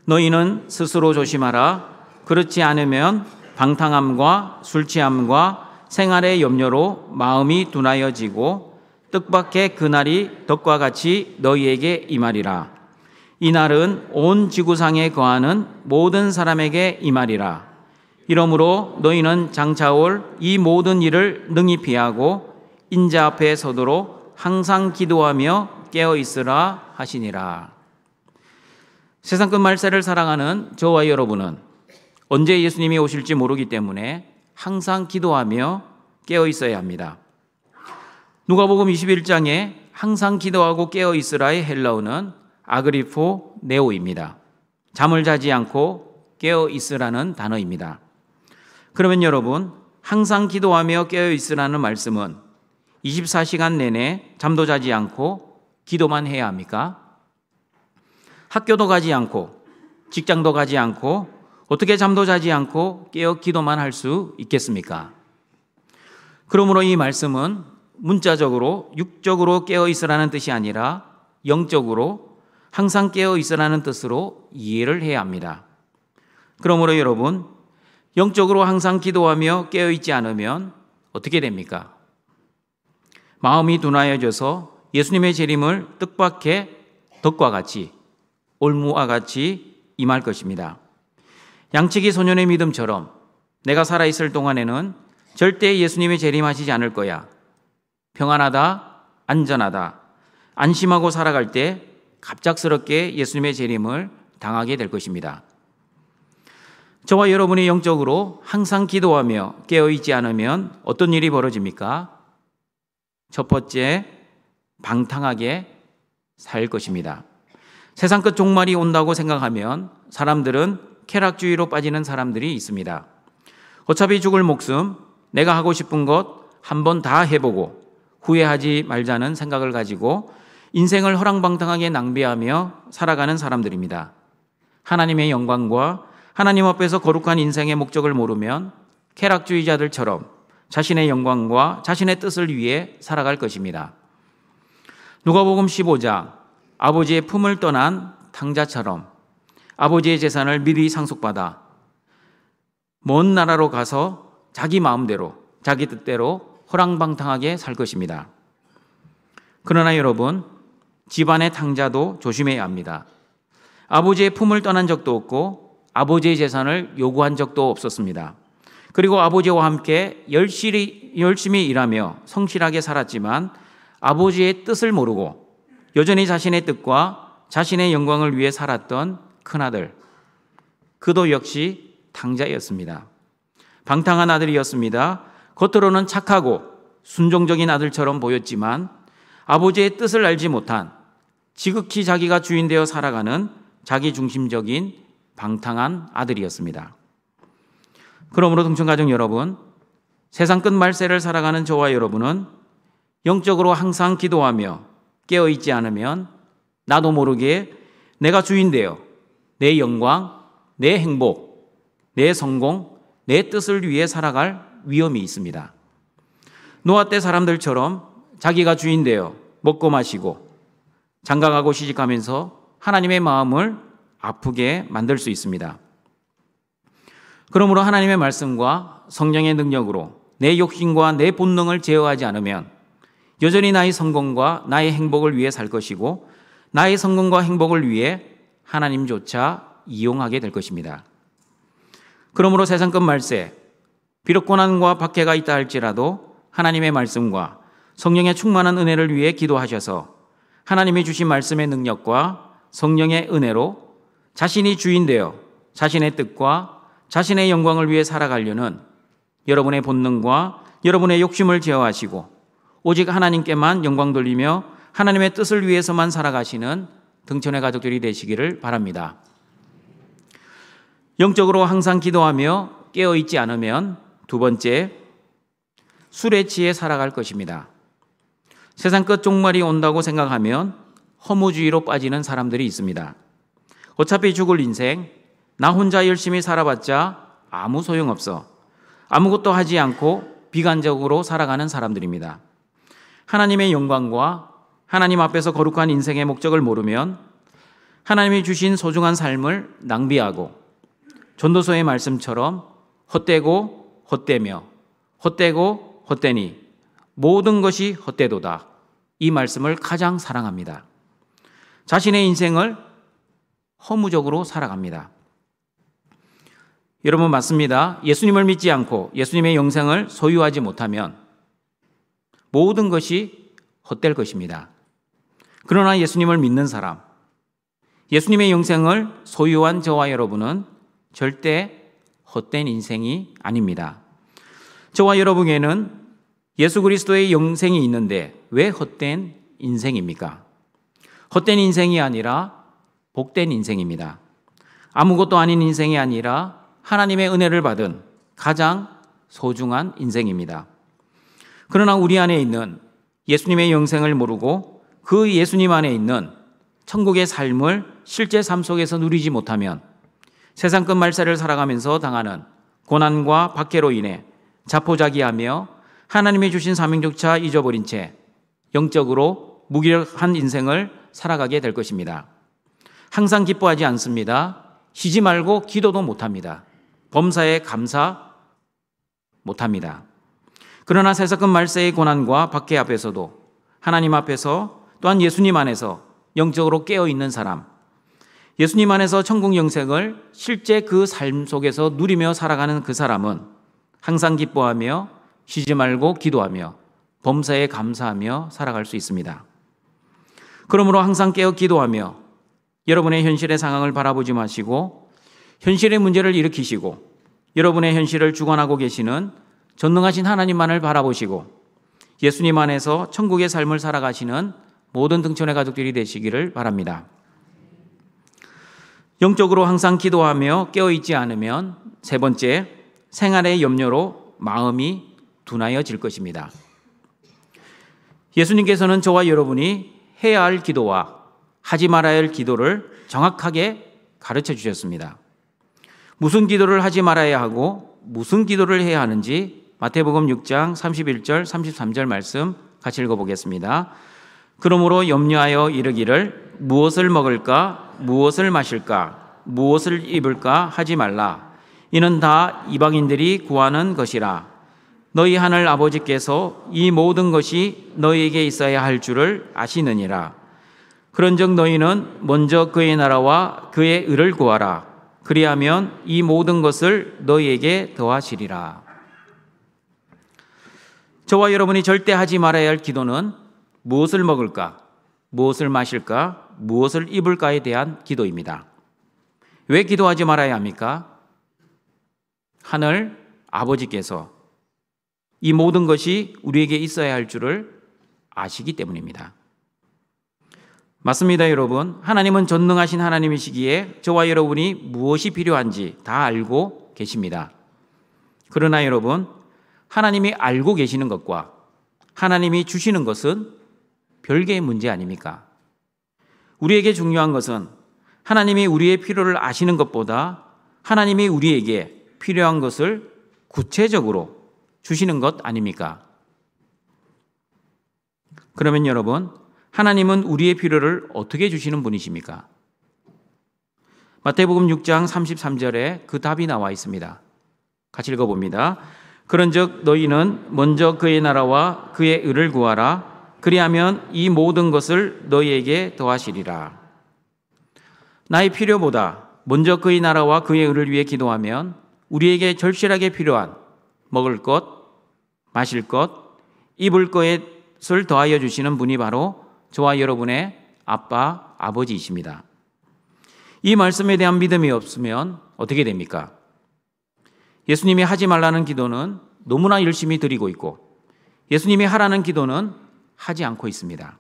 너희는 스스로 조심하라. 그렇지 않으면 방탕함과 술취함과 생활의 염려로 마음이 둔하여지고 뜻밖의 그날이 덕과 같이 너희에게 임하리라. 이날은 온 지구상에 거하는 모든 사람에게 임하리라. 이러므로 너희는 장차올 이 모든 일을 능히 피하고 인자 앞에 서도록 항상 기도하며 깨어 있으라 하시니라. 세상 끝 말세를 살아가는 저와 여러분은 언제 예수님이 오실지 모르기 때문에 항상 기도하며 깨어 있어야 합니다. 누가복음 21장에 항상 기도하고 깨어 있으라의 헬라어는 아그리포 네오입니다. 잠을 자지 않고 깨어 있으라는 단어입니다. 그러면 여러분, 항상 기도하며 깨어 있으라는 말씀은 24시간 내내 잠도 자지 않고 기도만 해야 합니까? 학교도 가지 않고 직장도 가지 않고 어떻게 잠도 자지 않고 깨어 기도만 할 수 있겠습니까? 그러므로 이 말씀은 문자적으로 육적으로 깨어 있으라는 뜻이 아니라 영적으로 항상 깨어 있으라는 뜻으로 이해를 해야 합니다. 그러므로 여러분, 영적으로 항상 기도하며 깨어 있지 않으면 어떻게 됩니까? 마음이 둔하여져서 예수님의 재림을 뜻밖의 덕과 같이 올무와 같이 임할 것입니다. 양치기 소년의 믿음처럼 내가 살아있을 동안에는 절대 예수님의 재림하시지 않을 거야. 평안하다, 안전하다, 안심하고 살아갈 때 갑작스럽게 예수님의 재림을 당하게 될 것입니다. 저와 여러분이 영적으로 항상 기도하며 깨어있지 않으면 어떤 일이 벌어집니까? 첫 번째, 방탕하게 살 것입니다. 세상 끝 종말이 온다고 생각하면 사람들은 쾌락주의로 빠지는 사람들이 있습니다. 어차피 죽을 목숨, 내가 하고 싶은 것 한번 다 해보고 후회하지 말자는 생각을 가지고 인생을 허랑방탕하게 낭비하며 살아가는 사람들입니다. 하나님의 영광과 하나님 앞에서 거룩한 인생의 목적을 모르면 쾌락주의자들처럼 자신의 영광과 자신의 뜻을 위해 살아갈 것입니다. 누가복음 15장, 아버지의 품을 떠난 탕자처럼 아버지의 재산을 미리 상속받아 먼 나라로 가서 자기 마음대로, 자기 뜻대로 허랑방탕하게 살 것입니다. 그러나 여러분, 집안의 탕자도 조심해야 합니다. 아버지의 품을 떠난 적도 없고 아버지의 재산을 요구한 적도 없었습니다. 그리고 아버지와 함께 열심히 일하며 성실하게 살았지만 아버지의 뜻을 모르고 여전히 자신의 뜻과 자신의 영광을 위해 살았던 큰아들, 그도 역시 탕자였습니다. 방탕한 아들이었습니다. 겉으로는 착하고 순종적인 아들처럼 보였지만 아버지의 뜻을 알지 못한 지극히 자기가 주인 되어 살아가는 자기중심적인 방탕한 아들이었습니다. 그러므로 동청가족 여러분, 세상 끝 말세를 살아가는 저와 여러분은 영적으로 항상 기도하며 깨어있지 않으면 나도 모르게 내가 주인 되어 내 영광, 내 행복, 내 성공, 내 뜻을 위해 살아갈 위험이 있습니다. 노아 때 사람들처럼 자기가 주인 되어 먹고 마시고 장가가고 시집가면서 하나님의 마음을 아프게 만들 수 있습니다. 그러므로 하나님의 말씀과 성령의 능력으로 내 욕심과 내 본능을 제어하지 않으면 여전히 나의 성공과 나의 행복을 위해 살 것이고 나의 성공과 행복을 위해 하나님조차 이용하게 될 것입니다. 그러므로 세상 끝 말세, 비록 고난과 박해가 있다 할지라도 하나님의 말씀과 성령의 충만한 은혜를 위해 기도하셔서 하나님이 주신 말씀의 능력과 성령의 은혜로 자신이 주인 되어 자신의 뜻과 자신의 영광을 위해 살아가려는 여러분의 본능과 여러분의 욕심을 제어하시고 오직 하나님께만 영광 돌리며 하나님의 뜻을 위해서만 살아가시는 등촌의 가족들이 되시기를 바랍니다. 영적으로 항상 기도하며 깨어있지 않으면 두 번째, 술에 취해 살아갈 것입니다. 세상 끝 종말이 온다고 생각하면 허무주의로 빠지는 사람들이 있습니다. 어차피 죽을 인생, 나 혼자 열심히 살아봤자 아무 소용없어. 아무것도 하지 않고 비관적으로 살아가는 사람들입니다. 하나님의 영광과 하나님 앞에서 거룩한 인생의 목적을 모르면 하나님이 주신 소중한 삶을 낭비하고 전도서의 말씀처럼 헛되고 헛되며 헛되고 헛되니 모든 것이 헛되도다. 이 말씀을 가장 사랑합니다. 자신의 인생을 허무적으로 살아갑니다. 여러분 맞습니다. 예수님을 믿지 않고 예수님의 영생을 소유하지 못하면 모든 것이 헛될 것입니다. 그러나 예수님을 믿는 사람, 예수님의 영생을 소유한 저와 여러분은 절대 헛된 인생이 아닙니다. 저와 여러분에게는 예수 그리스도의 영생이 있는데 왜 헛된 인생입니까? 헛된 인생이 아니라 복된 인생입니다. 아무것도 아닌 인생이 아니라 하나님의 은혜를 받은 가장 소중한 인생입니다. 그러나 우리 안에 있는 예수님의 영생을 모르고 그 예수님 안에 있는 천국의 삶을 실제 삶 속에서 누리지 못하면 세상 끝 말세를 살아가면서 당하는 고난과 박해로 인해 자포자기하며 하나님이 주신 사명조차 잊어버린 채 영적으로 무기력한 인생을 살아가게 될 것입니다. 항상 기뻐하지 않습니다. 쉬지 말고 기도도 못합니다. 범사에 감사 못합니다. 그러나 세상 끝 말세의 고난과 박해 앞에서도 하나님 앞에서 또한 예수님 안에서 영적으로 깨어있는 사람, 예수님 안에서 천국 영생을 실제 그 삶 속에서 누리며 살아가는 그 사람은 항상 기뻐하며 쉬지 말고 기도하며 범사에 감사하며 살아갈 수 있습니다. 그러므로 항상 깨어 기도하며 여러분의 현실의 상황을 바라보지 마시고 현실의 문제를 일으키시고 여러분의 현실을 주관하고 계시는 전능하신 하나님만을 바라보시고 예수님 안에서 천국의 삶을 살아가시는 모든 등촌의 가족들이 되시기를 바랍니다. 영적으로 항상 기도하며 깨어있지 않으면 세 번째, 생활의 염려로 마음이 둔하여질 것입니다. 예수님께서는 저와 여러분이 해야 할 기도와 하지 말아야 할 기도를 정확하게 가르쳐 주셨습니다. 무슨 기도를 하지 말아야 하고 무슨 기도를 해야 하는지 마태복음 6장 31절 33절 말씀 같이 읽어보겠습니다. 그러므로 염려하여 이르기를 무엇을 먹을까 무엇을 마실까 무엇을 입을까 하지 말라. 이는 다 이방인들이 구하는 것이라. 너희 하늘 아버지께서 이 모든 것이 너희에게 있어야 할 줄을 아시느니라. 그런즉 너희는 먼저 그의 나라와 그의 의를 구하라. 그리하면 이 모든 것을 너희에게 더하시리라. 저와 여러분이 절대 하지 말아야 할 기도는 무엇을 먹을까, 무엇을 마실까, 무엇을 입을까에 대한 기도입니다. 왜 기도하지 말아야 합니까? 하늘 아버지께서 이 모든 것이 우리에게 있어야 할 줄을 아시기 때문입니다. 맞습니다, 여러분. 하나님은 전능하신 하나님이시기에 저와 여러분이 무엇이 필요한지 다 알고 계십니다. 그러나 여러분, 하나님이 알고 계시는 것과 하나님이 주시는 것은 별개의 문제 아닙니까? 우리에게 중요한 것은 하나님이 우리의 필요를 아시는 것보다 하나님이 우리에게 필요한 것을 구체적으로 주시는 것 아닙니까? 그러면 여러분, 하나님은 우리의 필요를 어떻게 주시는 분이십니까? 마태복음 6장 33절에 그 답이 나와 있습니다. 같이 읽어봅니다. 그런즉 너희는 먼저 그의 나라와 그의 의를 구하라. 그리하면 이 모든 것을 너희에게 더하시리라. 나의 필요보다 먼저 그의 나라와 그의 의를 위해 기도하면 우리에게 절실하게 필요한 먹을 것, 마실 것, 입을 것을 더하여 주시는 분이 바로 저와 여러분의 아빠, 아버지이십니다. 이 말씀에 대한 믿음이 없으면 어떻게 됩니까? 예수님이 하지 말라는 기도는 너무나 열심히 드리고 있고 예수님이 하라는 기도는 하지 않고 있습니다.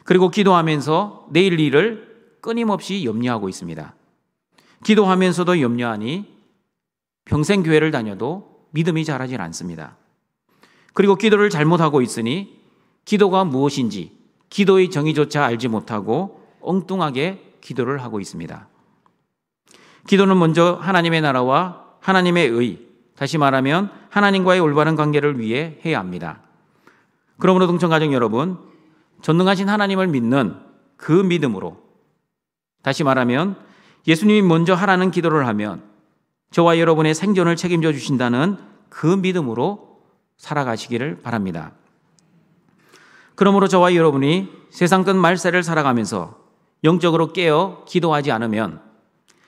그리고 기도하면서 내일 일을 끊임없이 염려하고 있습니다. 기도하면서도 염려하니 평생 교회를 다녀도 믿음이 자라질 않습니다. 그리고 기도를 잘못하고 있으니 기도가 무엇인지 기도의 정의조차 알지 못하고 엉뚱하게 기도를 하고 있습니다. 기도는 먼저 하나님의 나라와 하나님의 의, 다시 말하면 하나님과의 올바른 관계를 위해 해야 합니다. 그러므로 동청가족 여러분, 전능하신 하나님을 믿는 그 믿음으로, 다시 말하면 예수님이 먼저 하라는 기도를 하면 저와 여러분의 생존을 책임져 주신다는 그 믿음으로 살아가시기를 바랍니다. 그러므로 저와 여러분이 세상 끝 말세를 살아가면서 영적으로 깨어 기도하지 않으면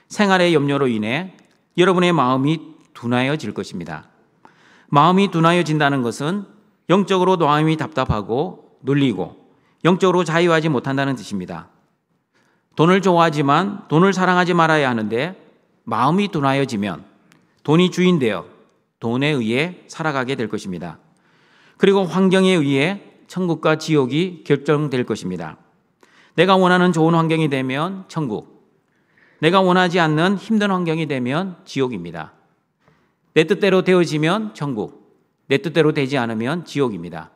생활의 염려로 인해 여러분의 마음이 둔하여질 것입니다. 마음이 둔하여진다는 것은 영적으로 마음이 답답하고 눌리고 영적으로 자유하지 못한다는 뜻입니다. 돈을 좋아하지만 돈을 사랑하지 말아야 하는데 마음이 둔하여지면 돈이 주인 되어 돈에 의해 살아가게 될 것입니다. 그리고 환경에 의해 천국과 지옥이 결정될 것입니다. 내가 원하는 좋은 환경이 되면 천국, 내가 원하지 않는 힘든 환경이 되면 지옥입니다. 내 뜻대로 되어지면 천국, 내 뜻대로 되지 않으면 지옥입니다.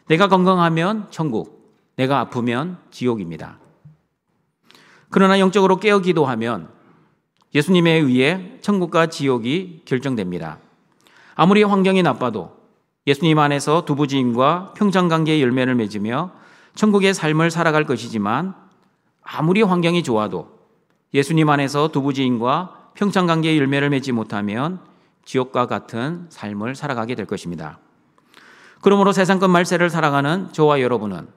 내가 건강하면 천국, 내가 아프면 지옥입니다. 그러나 영적으로 깨어 기도하면 예수님에 의해 천국과 지옥이 결정됩니다. 아무리 환경이 나빠도 예수님 안에서 두부지인과 평창관계의 열매를 맺으며 천국의 삶을 살아갈 것이지만 아무리 환경이 좋아도 예수님 안에서 두부지인과 평창관계의 열매를 맺지 못하면 지옥과 같은 삶을 살아가게 될 것입니다. 그러므로 세상 끝 말세를 살아가는 저와 여러분은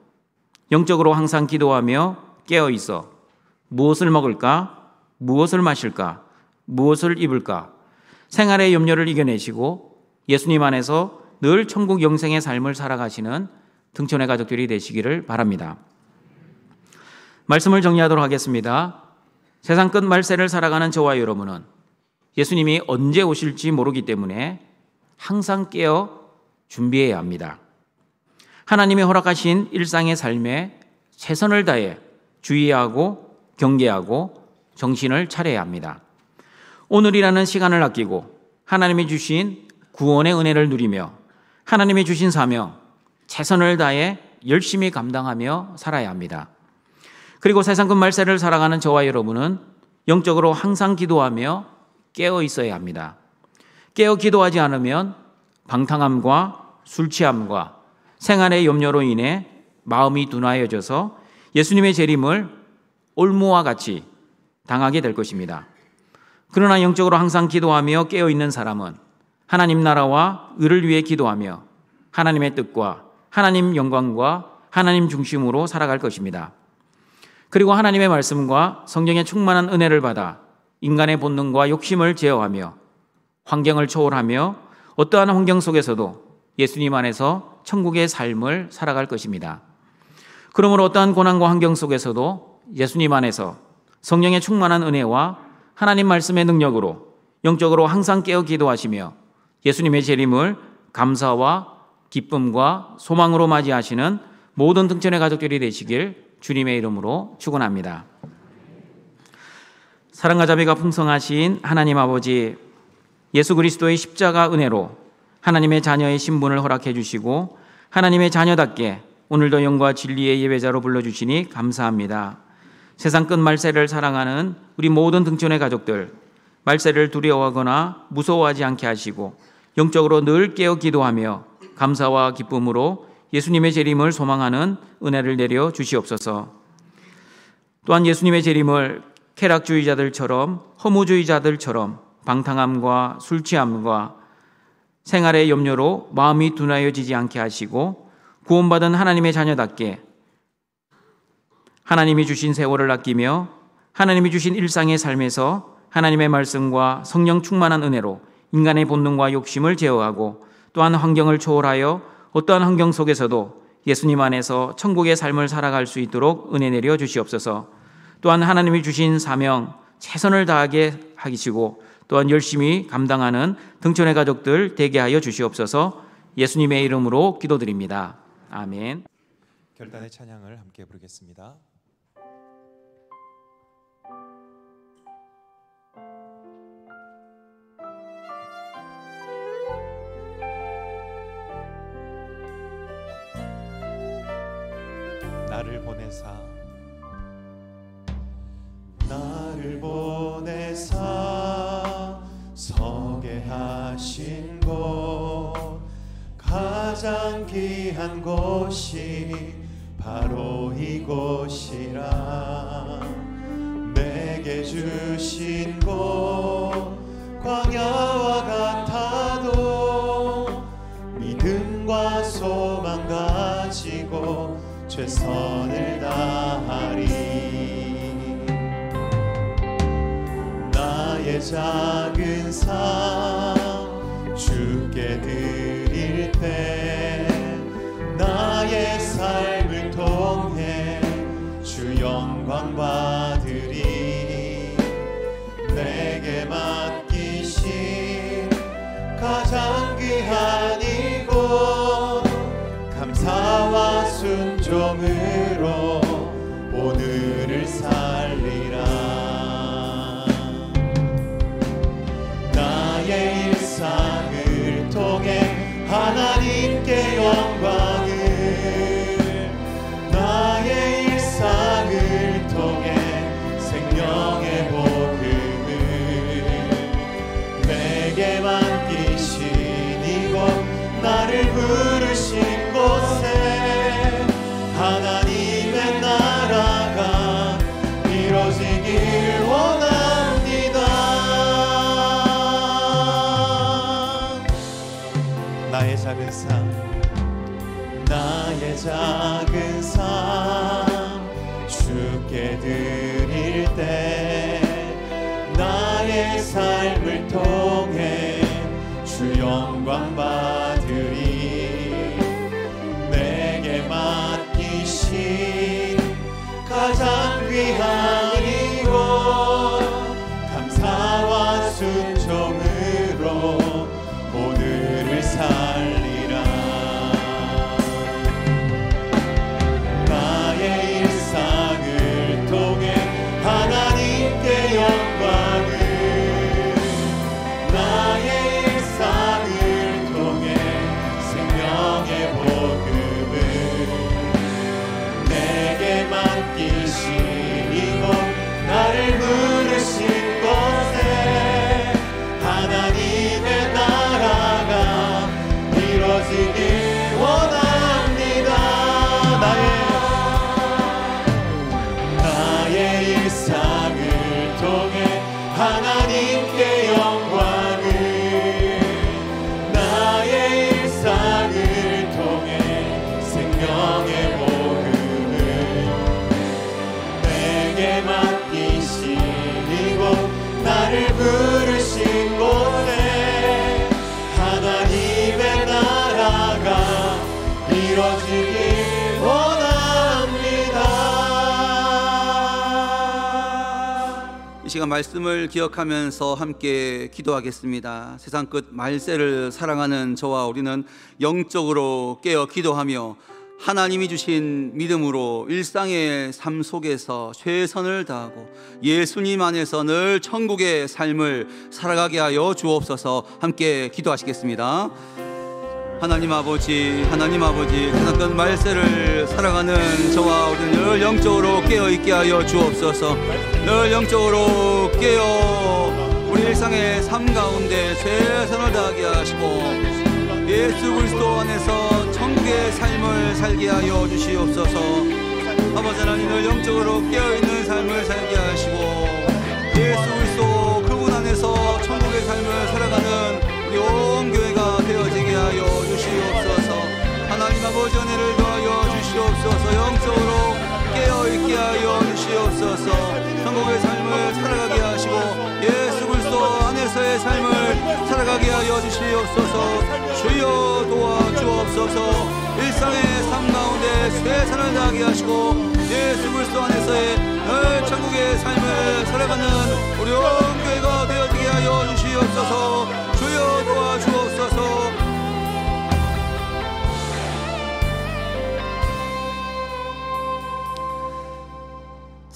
영적으로 항상 기도하며 깨어 있어 무엇을 먹을까, 무엇을 마실까, 무엇을 입을까 생활의 염려를 이겨내시고 예수님 안에서 늘 천국 영생의 삶을 살아가시는 등촌의 가족들이 되시기를 바랍니다. 말씀을 정리하도록 하겠습니다. 세상 끝 말세를 살아가는 저와 여러분은 예수님이 언제 오실지 모르기 때문에 항상 깨어 준비해야 합니다. 하나님이 허락하신 일상의 삶에 최선을 다해 주의하고 경계하고 정신을 차려야 합니다. 오늘이라는 시간을 아끼고 하나님이 주신 구원의 은혜를 누리며 하나님이 주신 사명, 최선을 다해 열심히 감당하며 살아야 합니다. 그리고 세상 끝 말세를 살아가는 저와 여러분은 영적으로 항상 기도하며 깨어 있어야 합니다. 깨어 기도하지 않으면 방탕함과 술 취함과 생활의 염려로 인해 마음이 둔하여져서 예수님의 재림을 올무와 같이 당하게 될 것입니다. 그러나 영적으로 항상 기도하며 깨어 있는 사람은 하나님 나라와 의를 위해 기도하며 하나님의 뜻과 하나님 영광과 하나님 중심으로 살아갈 것입니다. 그리고 하나님의 말씀과 성령의 충만한 은혜를 받아 인간의 본능과 욕심을 제어하며 환경을 초월하며 어떠한 환경 속에서도 예수님 안에서 천국의 삶을 살아갈 것입니다. 그러므로 어떠한 고난과 환경 속에서도 예수님 안에서 성령의 충만한 은혜와 하나님 말씀의 능력으로 영적으로 항상 깨어 기도하시며 예수님의 재림을 감사와 기쁨과 소망으로 맞이하시는 모든 등촌의 가족들이 되시길 주님의 이름으로 축원합니다. 사랑과 자비가 풍성하신 하나님 아버지, 예수 그리스도의 십자가 은혜로 하나님의 자녀의 신분을 허락해 주시고 하나님의 자녀답게 오늘도 영과 진리의 예배자로 불러주시니 감사합니다. 세상 끝 말세를 사랑하는 우리 모든 등촌의 가족들, 말세를 두려워하거나 무서워하지 않게 하시고 영적으로 늘 깨어 기도하며 감사와 기쁨으로 예수님의 재림을 소망하는 은혜를 내려 주시옵소서. 또한 예수님의 재림을 쾌락주의자들처럼 허무주의자들처럼 방탕함과 술 취함과 생활의 염려로 마음이 둔하여지지 않게 하시고 구원받은 하나님의 자녀답게 하나님이 주신 세월을 아끼며 하나님이 주신 일상의 삶에서 하나님의 말씀과 성령 충만한 은혜로 인간의 본능과 욕심을 제어하고 또한 환경을 초월하여 어떠한 환경 속에서도 예수님 안에서 천국의 삶을 살아갈 수 있도록 은혜 내려 주시옵소서. 또한 하나님이 주신 사명, 최선을 다하게 하시고 또한 열심히 감당하는 등촌의 가족들 되게 하여 주시옵소서. 예수님의 이름으로 기도드립니다. 아멘. 결단의 찬양을 함께 부르겠습니다. 나를 보내사 서게 하신 곳, 가장 귀한 곳이 바로 이곳이라. 내게 주신 곳 광야와 같아도 믿음과 소망 가지고 최선을 다하리. 나의 작은 삶 주께 드릴 때 나의 삶을 통해 주 영광 받으리. 내게 맡기신 가장 귀한 이곳 감사와 순종으로 오늘을 살리라. 나의 일상을 통해 하나님께 영광을, 나의 일상을 통해 생명의 복음을, 내게 맡기신 이곳 나를 부르신 곳에 하나님의 나라가 이루어지길 원합니다. 나의 작은 삶, 나의 작은 삶 주께 드릴 때 나의 삶을 통해 주 영광 받으리. 내게 맡기신 가장 귀한 이곳 감사와 순종으로 오늘을 살리라. 나의 일상을 통해 하나님께 영광을, 나의 일상을 통해 생명의 복음을, 내게 맡기신 이곳 나를 부르신 곳에 하나님의 나라가 이루어지길 원합니다. 나의 일상을 통해 하나님께 영광을, 나의 일상을 통해 생명의 복음을, 내게 맡기신 이곳 나를 부르신 곳에 하나님의 나라가 이루어지길 원합니다. 이 시간 말씀을 기억하면서 함께 기도하겠습니다. 세상 끝 말세를 사랑하는 저와 우리는 영적으로 깨어 기도하며 하나님이 주신 믿음으로 일상의 삶 속에서 최선을 다하고 예수님 안에서 늘 천국의 삶을 살아가게 하여 주옵소서. 함께 기도하시겠습니다. 하나님 아버지, 세상 끝 말세를 살아가는 저와 우리는 늘 영적으로 깨어있게 하여 주옵소서. 늘 영적으로 깨어 우리 일상의 삶 가운데 최선을 다하게 하시고 예수 그리스도 안에서 천국의 삶을 살게 하여 주시옵소서. 아버지 하나님, 늘 영적으로 깨어있는 삶을 살게 하시고 예수 그리스도 그분 안에서 천국의 삶을 살아가는 우리 온 교회가 되어지게 하여 주시옵소서. 하나님 아버지 은혜를 더하여 주시옵소서. 영적으로 깨어있게 하여 주시옵소서. 천국의 삶을 살아가게 하시고 예수 그리스도 안에서의 삶을 살아가게 하여 주시옵소서. 주여 도와주옵소서. 일상의 삶 가운데 최선을 다하게 하시고 예수 그리스도 안에서의 늘 천국의 삶을 살아가는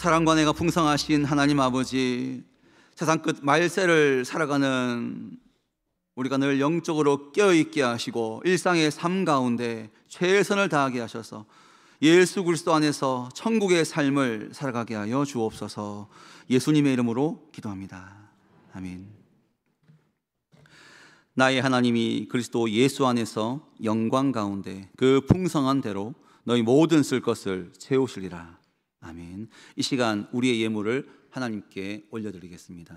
사랑과 은혜가 풍성하신 하나님 아버지, 세상 끝 말세를 살아가는 우리가 늘 영적으로 깨어있게 하시고 일상의 삶 가운데 최선을 다하게 하셔서 예수 그리스도 안에서 천국의 삶을 살아가게 하여 주옵소서. 예수님의 이름으로 기도합니다. 아멘. 나의 하나님이 그리스도 예수 안에서 영광 가운데 그 풍성한 대로 너희 모든 쓸 것을 채우시리라. 아멘. 이 시간 우리의 예물을 하나님께 올려드리겠습니다.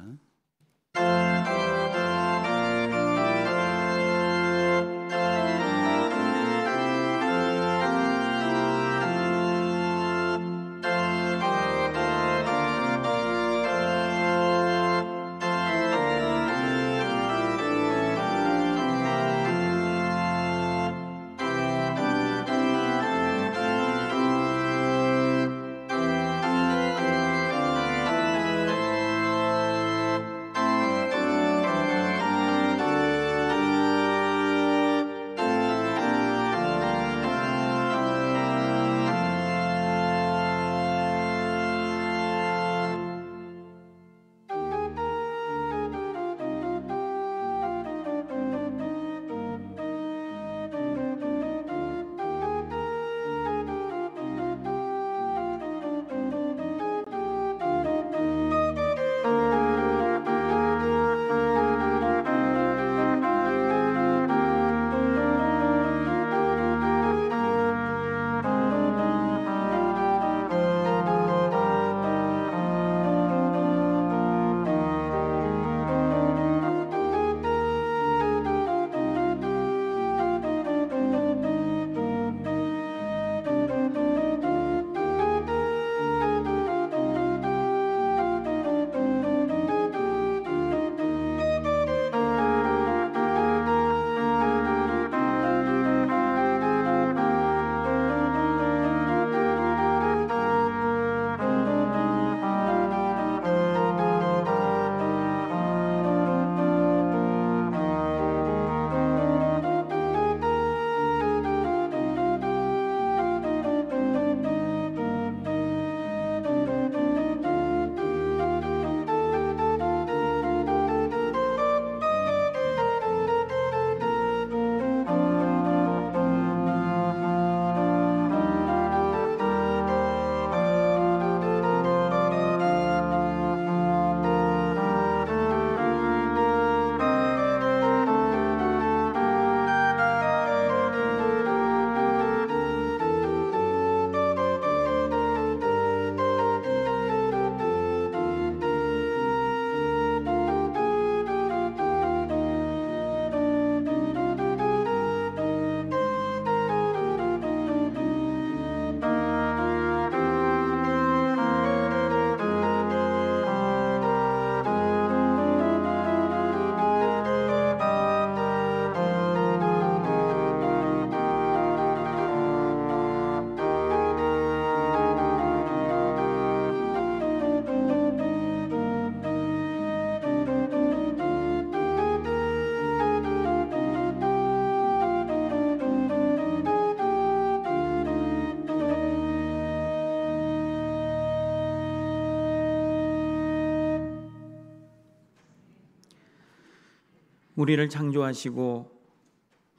우리를 창조하시고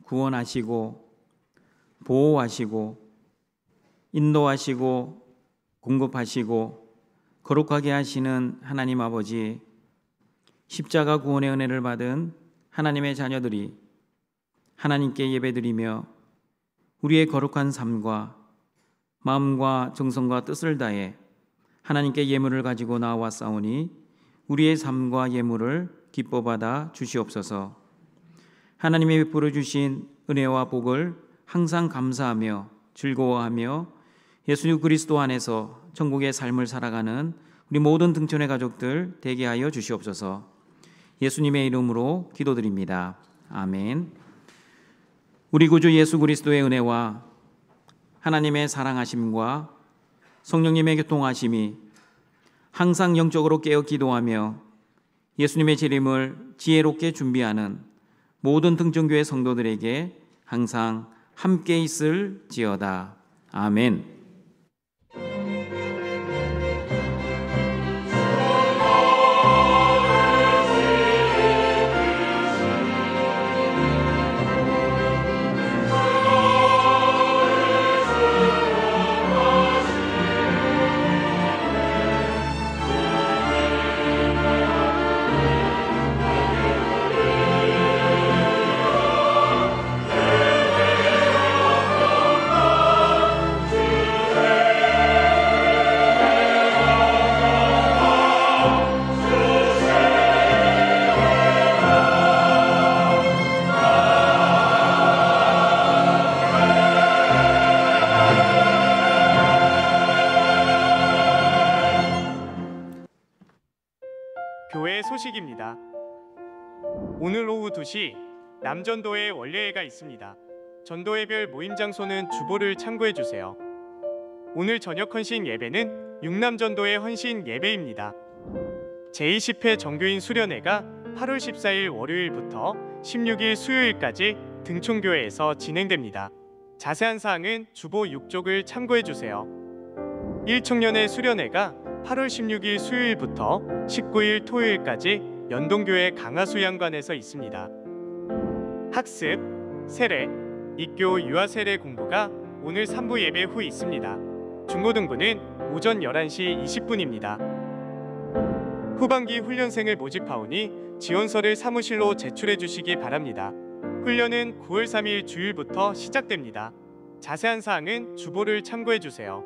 구원하시고 보호하시고 인도하시고 공급하시고 거룩하게 하시는 하나님 아버지, 십자가 구원의 은혜를 받은 하나님의 자녀들이 하나님께 예배드리며 우리의 거룩한 삶과 마음과 정성과 뜻을 다해 하나님께 예물을 가지고 나와싸우니 우리의 삶과 예물을 기뻐 받아 주시옵소서. 하나님이 베풀어 주신 은혜와 복을 항상 감사하며 즐거워하며 예수 그리스도 안에서 천국의 삶을 살아가는 우리 모든 등촌의 가족들 되게 하여 주시옵소서. 예수님의 이름으로 기도드립니다. 아멘. 우리 구주 예수 그리스도의 은혜와 하나님의 사랑하심과 성령님의 교통하심이 항상 영적으로 깨어 기도하며 예수님의 재림을 지혜롭게 준비하는 모든 등촌교회 성도들에게 항상 함께 있을지어다. 아멘. 교회 소식입니다. 오늘 오후 2시 남전도에 원례회가 있습니다. 전도회별 모임 장소는 주보를 참고해 주세요. 오늘 저녁 헌신 예배는 육남전도의 헌신 예배입니다. 제20회 정교인 수련회가 8월 14일 월요일부터 16일 수요일까지 등촌교회에서 진행됩니다. 자세한 사항은 주보 6쪽을 참고해 주세요. 1청년의 수련회가 8월 16일 수요일부터 19일 토요일까지 연동교회 강화수양관에서 있습니다. 학습, 세례, 입교 유아 세례 공부가 오늘 3부 예배 후 있습니다. 중고등부는 오전 11시 20분입니다. 후반기 훈련생을 모집하오니 지원서를 사무실로 제출해 주시기 바랍니다. 훈련은 9월 3일 주일부터 시작됩니다. 자세한 사항은 주보를 참고해 주세요.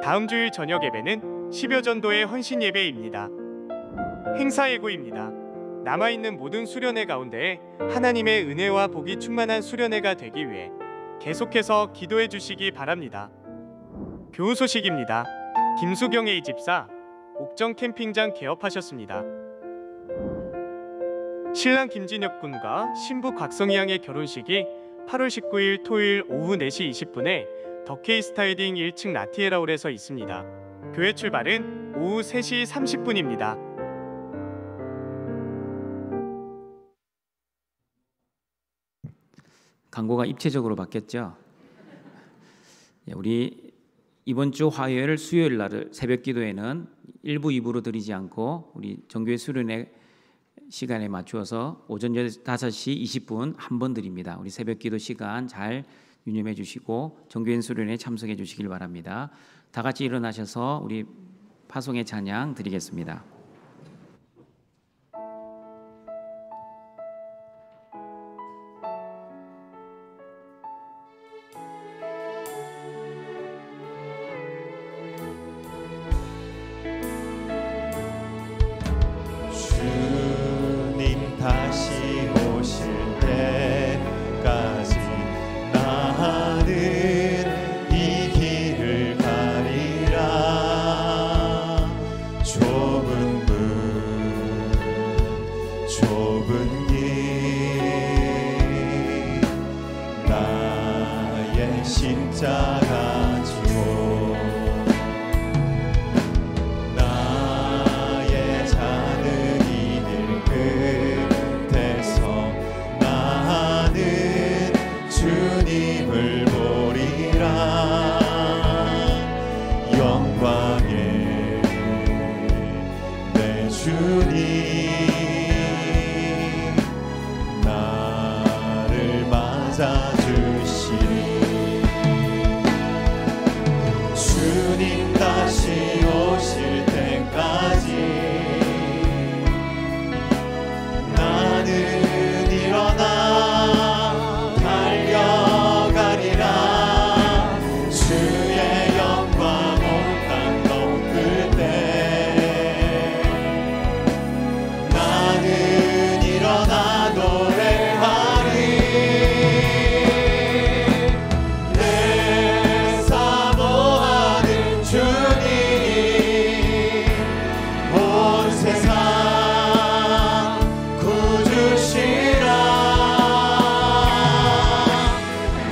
다음 주일 저녁 예배는 10여 전도의 헌신 예배입니다. 행사 예고입니다. 남아있는 모든 수련회 가운데 하나님의 은혜와 복이 충만한 수련회가 되기 위해 계속해서 기도해 주시기 바랍니다. 교우 소식입니다. 김수경 A 집사 옥정 캠핑장 개업하셨습니다. 신랑 김진혁 군과 신부 곽성희 양의 결혼식이 8월 19일 토요일 오후 4시 20분에 더케이 스타이딩 1층 라티에라홀에서 있습니다. 교회 출발은 오후 3시 30분입니다. 광고가 입체적으로 바뀌었죠. 우리 이번 주 화요일 수요일 날 새벽 기도에는 1부 2부로 드리지 않고 우리 정교회 수련회 시간에 맞추어서 오전 5시 20분 한 번 드립니다. 우리 새벽 기도 시간 잘 유념해 주시고 정교회 수련회에 참석해 주시길 바랍니다. 다 같이 일어나셔서 우리 파송의 찬양 드리겠습니다. 주님 다시 오실 때까지 나는 이 길을 가리라. 좁은 문 좁은 길 나의 십자가 지고 나의 자는 이들 끝에서 나는 주님을 보리라. 영광의 내 주님 나를 맞아주시리. 주님 다시 오실 때까지 나는 일어나 달려가리라. 주의 영광 온 땅 덮을 때 나는 일어나 노래하리. 내 사모하는 주님 온 세상 구주시라.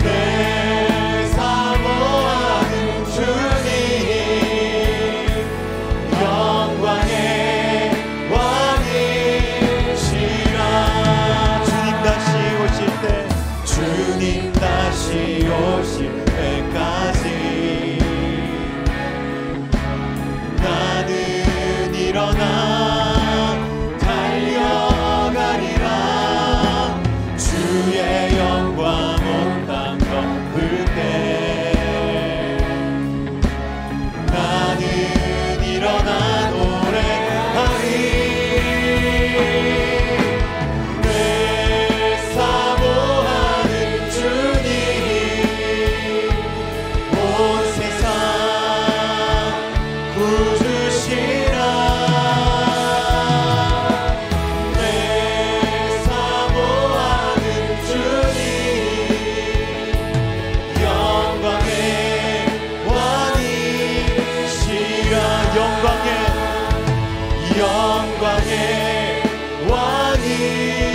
내 사모하는 주님 영광의 왕이시라. 주님 다시 오실 때까지 나는 일어나 달려가리라. 주의 영광 온 땅 덮을 때 나는 일어나 노래하리. 내 사모하는 주님 온 세상 구주시라. 내 사모하는 주님 영광의 왕이시라. 영광의 왕이